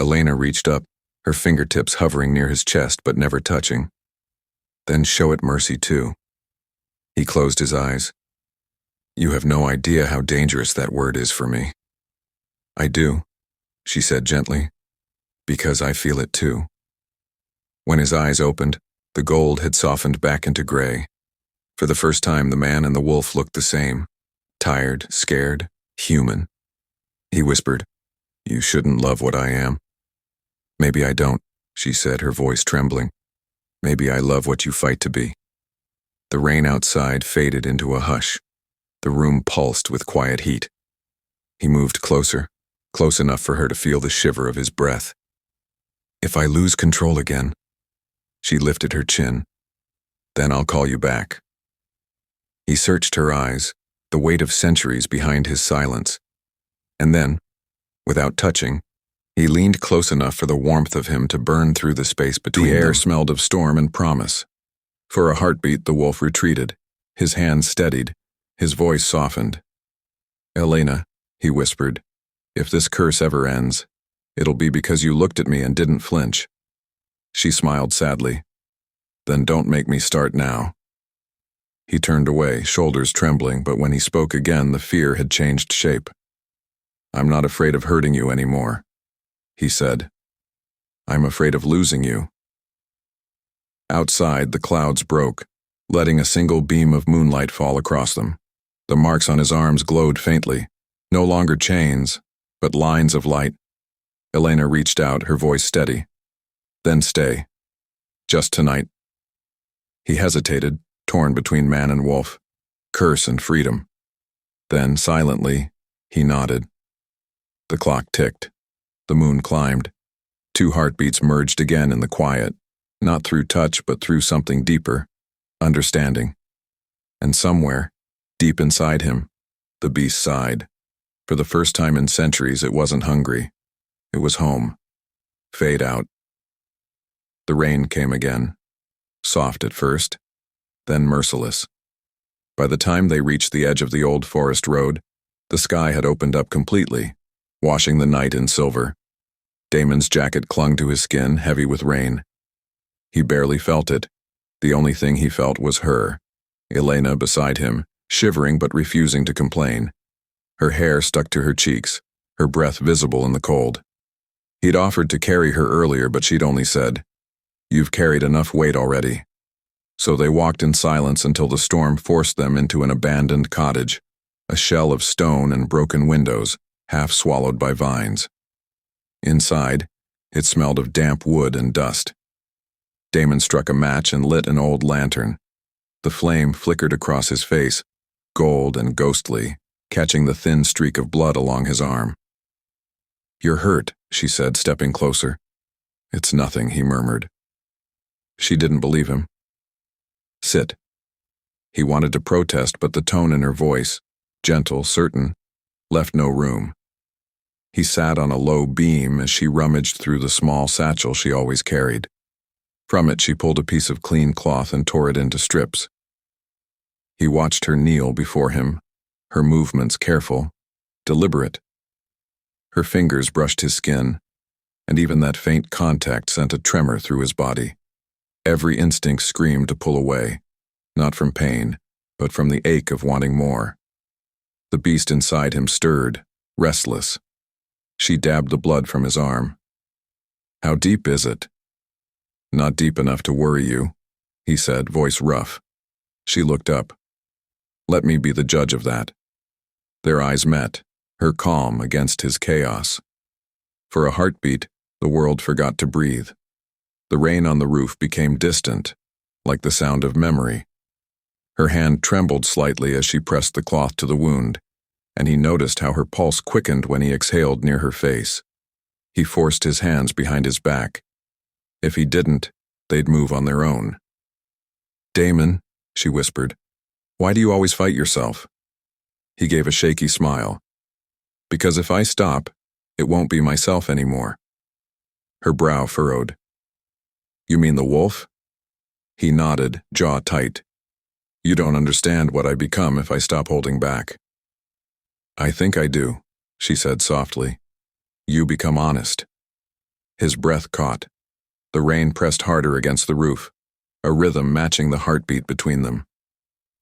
Elena reached up, her fingertips hovering near his chest but never touching. Then show it mercy too. He closed his eyes. You have no idea how dangerous that word is for me. I do, she said gently, because I feel it too. When his eyes opened, the gold had softened back into gray. For the first time, the man and the wolf looked the same. Tired, scared, human. He whispered, You shouldn't love what I am. Maybe I don't, she said, her voice trembling. Maybe I love what you fight to be. The rain outside faded into a hush. The room pulsed with quiet heat. He moved closer, close enough for her to feel the shiver of his breath. If I lose control again, she lifted her chin. Then I'll call you back. He searched her eyes, the weight of centuries behind his silence. And then, without touching, he leaned close enough for the warmth of him to burn through the space between them. The air smelled of storm and promise. For a heartbeat, the wolf retreated. His hands steadied. His voice softened. Elena, he whispered, if this curse ever ends, it'll be because you looked at me and didn't flinch. She smiled sadly. Then don't make me start now. He turned away, shoulders trembling, but when he spoke again, the fear had changed shape. I'm not afraid of hurting you anymore, he said. I'm afraid of losing you. Outside, the clouds broke, letting a single beam of moonlight fall across them. The marks on his arms glowed faintly, no longer chains, but lines of light. Elena reached out, her voice steady. Then stay. Just tonight. He hesitated, torn between man and wolf, curse and freedom. Then, silently, he nodded. The clock ticked. The moon climbed. 2 heartbeats merged again in the quiet, not through touch but through something deeper, understanding. And somewhere, deep inside him, the beast sighed. For the first time in centuries, it wasn't hungry. It was home. Fade out. The rain came again, soft at first, then merciless. By the time they reached the edge of the old forest road, the sky had opened up completely, washing the night in silver. Damon's jacket clung to his skin, heavy with rain. He barely felt it. The only thing he felt was her, Elena beside him, shivering but refusing to complain. Her hair stuck to her cheeks, her breath visible in the cold. He'd offered to carry her earlier, but she'd only said, You've carried enough weight already. So they walked in silence until the storm forced them into an abandoned cottage, a shell of stone and broken windows, half swallowed by vines. Inside, it smelled of damp wood and dust. Damon struck a match and lit an old lantern. The flame flickered across his face, gold and ghostly, catching the thin streak of blood along his arm. You're hurt, she said, stepping closer. It's nothing, he murmured. She didn't believe him. Sit. He wanted to protest, but the tone in her voice, gentle, certain, left no room. He sat on a low beam as she rummaged through the small satchel she always carried. From it, she pulled a piece of clean cloth and tore it into strips. He watched her kneel before him, her movements careful, deliberate. Her fingers brushed his skin, and even that faint contact sent a tremor through his body. Every instinct screamed to pull away, not from pain, but from the ache of wanting more. The beast inside him stirred, restless. She dabbed the blood from his arm. How deep is it? Not deep enough to worry you, he said, voice rough. She looked up. Let me be the judge of that. Their eyes met, her calm against his chaos. For a heartbeat, the world forgot to breathe. The rain on the roof became distant, like the sound of memory. Her hand trembled slightly as she pressed the cloth to the wound, and he noticed how her pulse quickened when he exhaled near her face. He forced his hands behind his back. If he didn't, they'd move on their own. Damon, she whispered, why do you always fight yourself? He gave a shaky smile. Because if I stop, it won't be myself anymore. Her brow furrowed. You mean the wolf? He nodded, jaw tight. You don't understand what I become if I stop holding back. I think I do, she said softly. You become honest. His breath caught. The rain pressed harder against the roof, a rhythm matching the heartbeat between them.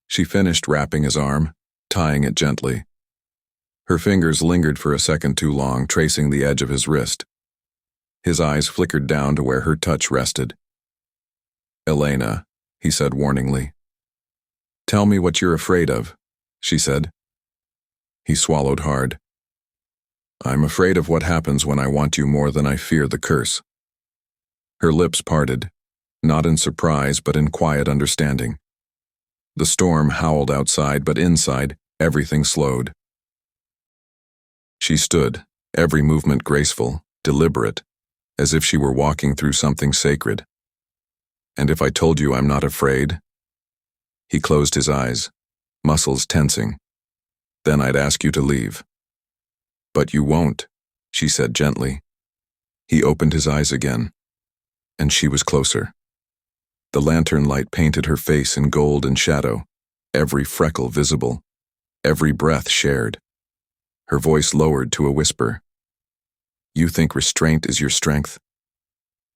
She finished wrapping his arm, tying it gently. Her fingers lingered for a second too long, tracing the edge of his wrist. His eyes flickered down to where her touch rested. Elena, he said warningly. Tell me what you're afraid of, she said. He swallowed hard. I'm afraid of what happens when I want you more than I fear the curse. Her lips parted, not in surprise but in quiet understanding. The storm howled outside, but inside, everything slowed. She stood, every movement graceful, deliberate, as if she were walking through something sacred. And if I told you I'm not afraid? He closed his eyes, muscles tensing. Then I'd ask you to leave. But you won't, she said gently. He opened his eyes again, and she was closer. The lantern light painted her face in gold and shadow, every freckle visible, every breath shared. Her voice lowered to a whisper. You think restraint is your strength?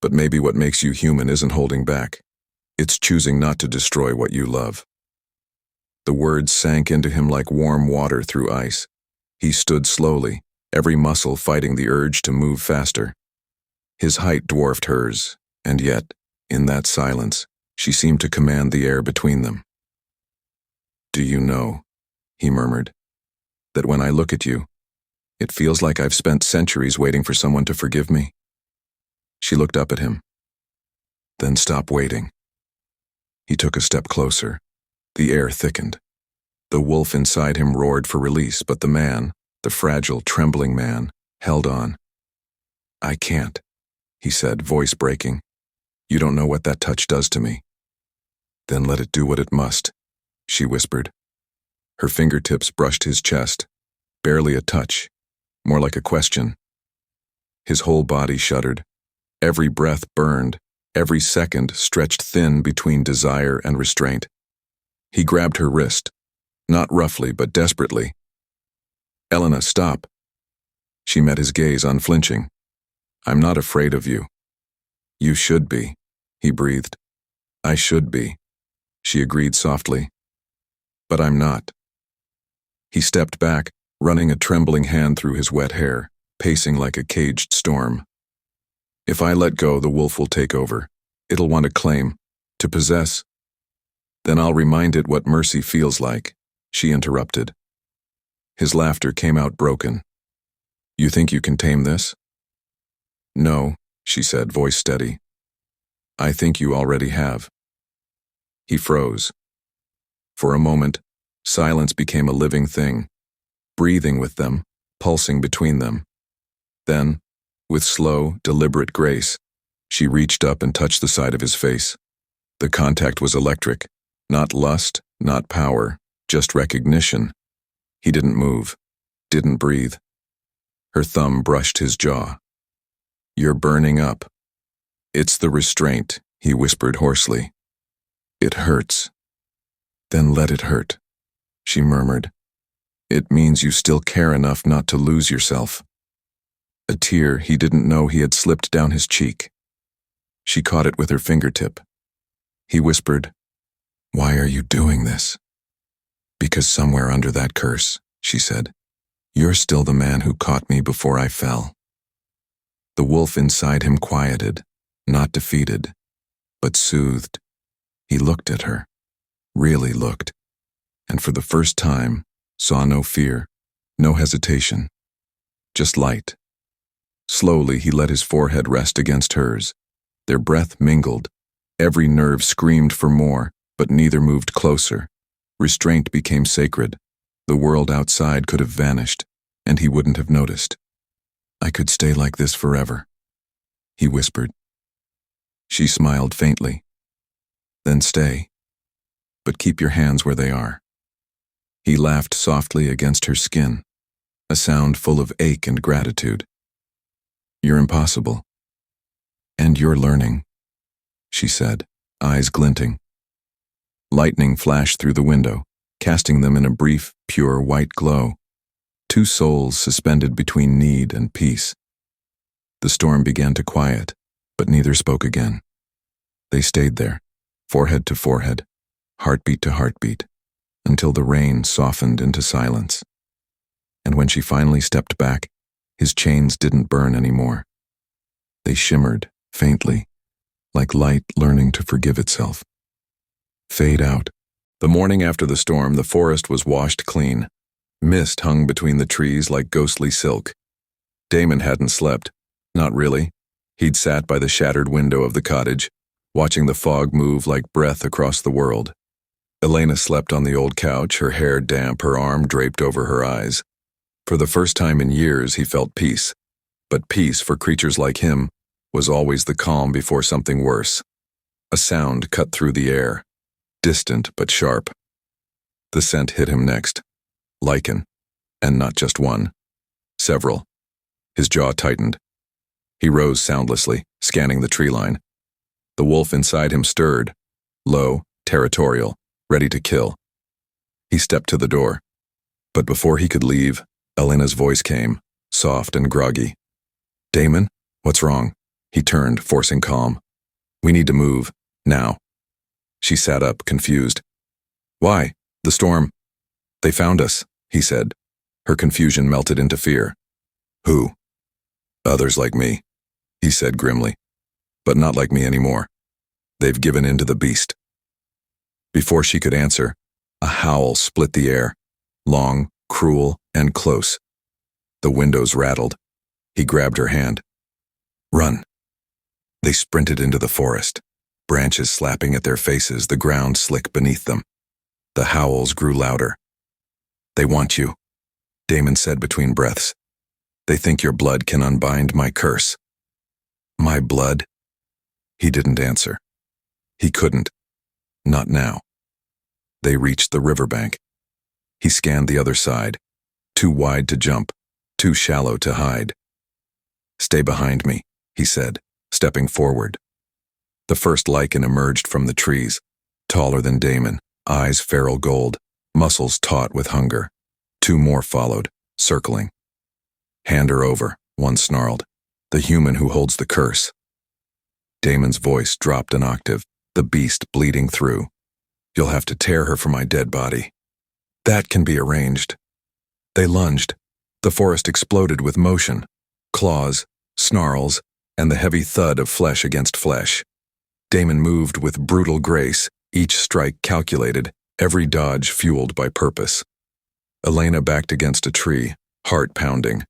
But maybe what makes you human isn't holding back. It's choosing not to destroy what you love. The words sank into him like warm water through ice. He stood slowly, every muscle fighting the urge to move faster. His height dwarfed hers, and yet, in that silence, she seemed to command the air between them. Do you know, he murmured, that when I look at you, it feels like I've spent centuries waiting for someone to forgive me? She looked up at him. Then stop waiting. He took a step closer. The air thickened. The wolf inside him roared for release, but the man, the fragile, trembling man, held on. I can't, he said, voice breaking. You don't know what that touch does to me. Then let it do what it must, she whispered. Her fingertips brushed his chest, barely a touch, more like a question. His whole body shuddered. Every breath burned, every second stretched thin between desire and restraint. He grabbed her wrist, not roughly but desperately. Elena, stop. She met his gaze unflinching. I'm not afraid of you. You should be, he breathed. I should be, she agreed softly. But I'm not. He stepped back, running a trembling hand through his wet hair, pacing like a caged storm. If I let go, the wolf will take over. It'll want to claim, to possess. Then I'll remind it what mercy feels like, she interrupted. His laughter came out broken. You think you can tame this? No, she said, voice steady. I think you already have. He froze. For a moment, silence became a living thing, breathing with them, pulsing between them. Then, with slow, deliberate grace, she reached up and touched the side of his face. The contact was electric, not lust, not power, just recognition. He didn't move, didn't breathe. Her thumb brushed his jaw. You're burning up. It's the restraint, he whispered hoarsely. It hurts. Then let it hurt, she murmured. It means you still care enough not to lose yourself. A tear he didn't know he had slipped down his cheek. She caught it with her fingertip. He whispered, Why are you doing this? Because somewhere under that curse, she said, you're still the man who caught me before I fell. The wolf inside him quieted, not defeated, but soothed. He looked at her, really looked, and for the first time saw no fear, no hesitation, just light. Slowly he let his forehead rest against hers. Their breath mingled. Every nerve screamed for more, but neither moved closer. Restraint became sacred. The world outside could have vanished, and he wouldn't have noticed. "I could stay like this forever," he whispered. She smiled faintly. "Then stay, but keep your hands where they are." He laughed softly against her skin, a sound full of ache and gratitude. "You're impossible. And you're learning," she said, eyes glinting. Lightning flashed through the window, casting them in a brief, pure white glow. Two souls suspended between need and peace. The storm began to quiet, but neither spoke again. They stayed there, forehead to forehead, heartbeat to heartbeat, until the rain softened into silence. And when she finally stepped back, his chains didn't burn anymore. They shimmered, faintly, like light learning to forgive itself. Fade out. The morning after the storm, the forest was washed clean. Mist hung between the trees like ghostly silk. Damon hadn't slept. Not really. He'd sat by the shattered window of the cottage, watching the fog move like breath across the world. Elena slept on the old couch, her hair damp, her arm draped over her eyes. For the first time in years, he felt peace. But peace, for creatures like him, was always the calm before something worse. A sound cut through the air, distant but sharp. The scent hit him next. Lycan, and not just one. Several. His jaw tightened. He rose soundlessly, scanning the tree line. The wolf inside him stirred, low, territorial, ready to kill. He stepped to the door. But before he could leave, Elena's voice came, soft and groggy. "Damon, what's wrong?" He turned, forcing calm. "We need to move, now." She sat up, confused. "Why? The storm." "They found us," he said. Her confusion melted into fear. "Who?" "Others like me," he said grimly. "But not like me anymore. They've given in to the beast." Before she could answer, a howl split the air, long, cruel, and close. The windows rattled. He grabbed her hand. "Run." They sprinted into the forest, branches slapping at their faces, the ground slick beneath them. The howls grew louder. "They want you," Damon said between breaths. "They think your blood can unbind my curse." "My blood?" He didn't answer. He couldn't. Not now. They reached the riverbank. He scanned the other side. Too wide to jump, too shallow to hide. "Stay behind me," he said, stepping forward. The first Lycan emerged from the trees, taller than Damon, eyes feral gold, muscles taut with hunger. Two more followed, circling. "Hand her over," one snarled. "The human who holds the curse." Damon's voice dropped an octave, the beast bleeding through. "You'll have to tear her from my dead body." "That can be arranged." They lunged. The forest exploded with motion. Claws, snarls, and the heavy thud of flesh against flesh. Damon moved with brutal grace, each strike calculated, every dodge fueled by purpose. Elena backed against a tree, heart pounding.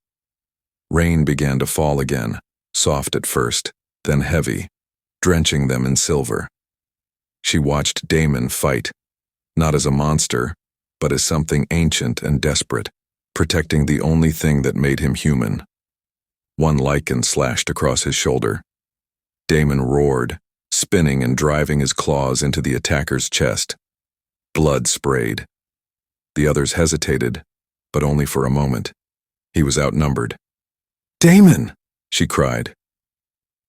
Rain began to fall again, soft at first, then heavy, drenching them in silver. She watched Damon fight, not as a monster, but as something ancient and desperate, protecting the only thing that made him human. One Lycan slashed across his shoulder. Damon roared, spinning and driving his claws into the attacker's chest. Blood sprayed. The others hesitated, but only for a moment. He was outnumbered. "Damon!" she cried.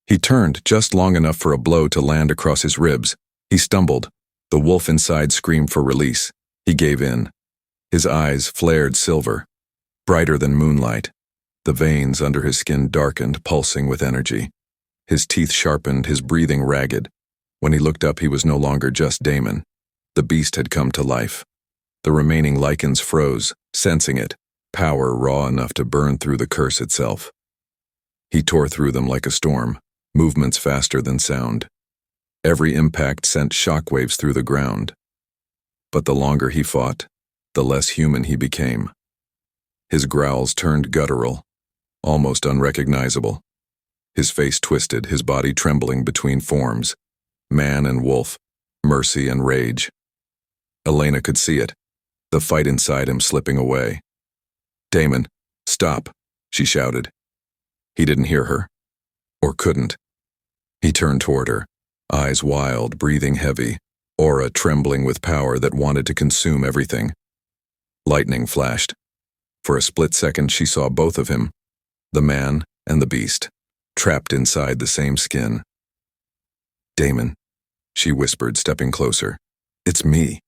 He turned just long enough for a blow to land across his ribs. He stumbled. The wolf inside screamed for release. He gave in. His eyes flared silver, brighter than moonlight. The veins under his skin darkened, pulsing with energy. His teeth sharpened, his breathing ragged. When he looked up, he was no longer just Damon. The beast had come to life. The remaining Lycans froze, sensing it, power raw enough to burn through the curse itself. He tore through them like a storm, movements faster than sound. Every impact sent shockwaves through the ground. But the longer he fought, the less human he became. His growls turned guttural, almost unrecognizable. His face twisted, his body trembling between forms, man and wolf, mercy and rage. Elena could see it, the fight inside him slipping away. "Damon, stop," she shouted. He didn't hear her, or couldn't. He turned toward her, eyes wild, breathing heavy, aura trembling with power that wanted to consume everything. Lightning flashed. For a split second she saw both of him, the man and the beast, trapped inside the same skin. "Damon," she whispered, stepping closer. "It's me."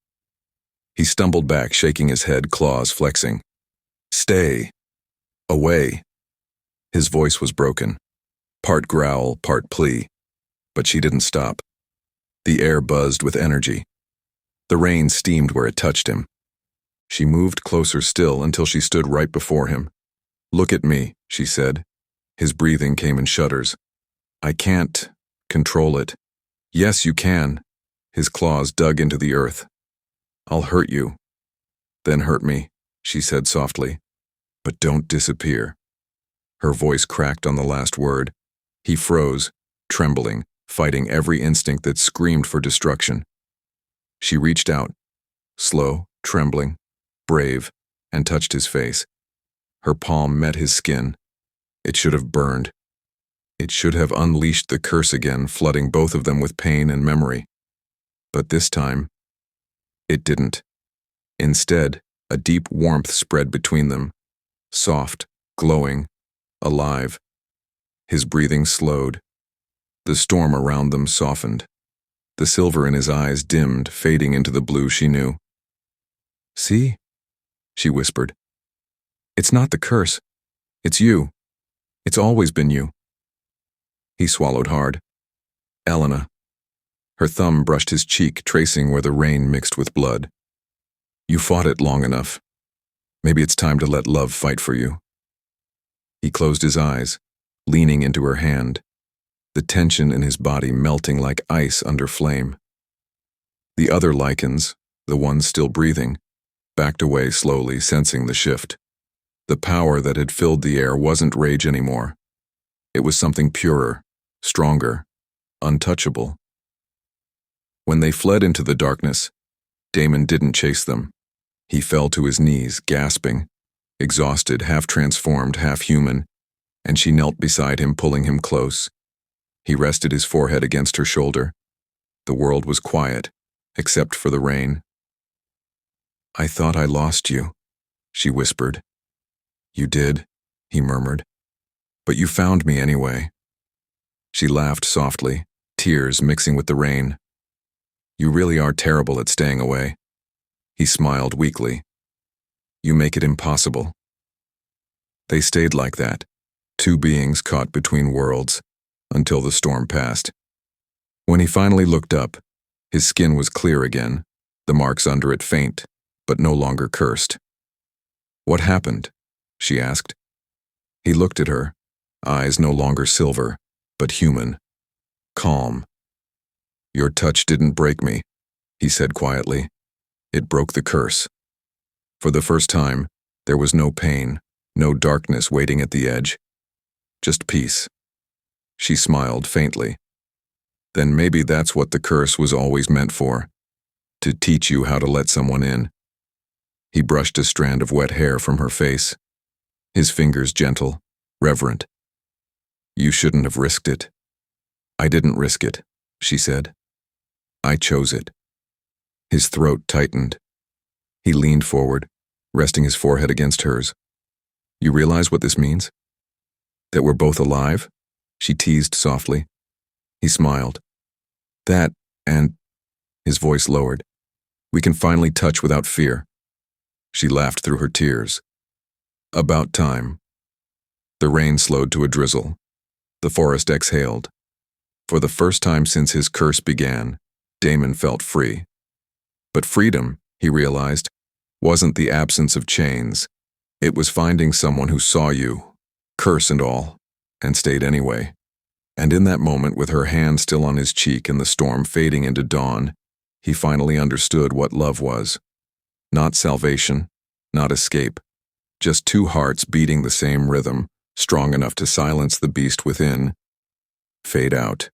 He stumbled back, shaking his head, claws flexing. "Stay. Away." His voice was broken, part growl, part plea, but she didn't stop. The air buzzed with energy. The rain steamed where it touched him. She moved closer still until she stood right before him. "Look at me," she said. His breathing came in shudders. "I can't control it." "Yes, you can." His claws dug into the earth. "I'll hurt you." "Then hurt me," she said softly. "But don't disappear." Her voice cracked on the last word. He froze, trembling, fighting every instinct that screamed for destruction. She reached out, slow, trembling, brave, and touched his face. Her palm met his skin. It should have burned. It should have unleashed the curse again, flooding both of them with pain and memory. But this time, it didn't. Instead, a deep warmth spread between them, soft, glowing, alive. His breathing slowed. The storm around them softened. The silver in his eyes dimmed, fading into the blue she knew. "See?" she whispered. "It's not the curse. It's you. It's always been you." He swallowed hard. "Elena." Her thumb brushed his cheek, tracing where the rain mixed with blood. "You fought it long enough. Maybe it's time to let love fight for you." He closed his eyes, leaning into her hand, the tension in his body melting like ice under flame. The other Lycans, the ones still breathing, backed away slowly, sensing the shift. The power that had filled the air wasn't rage anymore. It was something purer, stronger, untouchable. When they fled into the darkness, Damon didn't chase them. He fell to his knees, gasping, exhausted, half transformed, half human, and she knelt beside him, pulling him close. He rested his forehead against her shoulder. The world was quiet, except for the rain. "I thought I lost you," she whispered. "You did," he murmured. "But you found me anyway." She laughed softly, tears mixing with the rain. "You really are terrible at staying away." He smiled weakly. "You make it impossible." They stayed like that, two beings caught between worlds, until the storm passed. When he finally looked up, his skin was clear again, the marks under it faint, but no longer cursed. "What happened?" she asked. He looked at her, eyes no longer silver, but human, calm. "Your touch didn't break me," he said quietly. "It broke the curse." For the first time, there was no pain, no darkness waiting at the edge. Just peace. She smiled faintly. "Then maybe that's what the curse was always meant for, to teach you how to let someone in." He brushed a strand of wet hair from her face, his fingers gentle, reverent. "You shouldn't have risked it." "I didn't risk it," she said. "I chose it." His throat tightened. He leaned forward, resting his forehead against hers. "You realize what this means? That we're both alive?" she teased softly. He smiled. "That, and," his voice lowered, "we can finally touch without fear." She laughed through her tears. "About time." The rain slowed to a drizzle. The forest exhaled. For the first time since his curse began, Damon felt free. But freedom, he realized, wasn't the absence of chains. It was finding someone who saw you, curse and all, and stayed anyway. And in that moment, with her hand still on his cheek and the storm fading into dawn, he finally understood what love was. Not salvation, not escape, just two hearts beating the same rhythm, strong enough to silence the beast within. Fade out.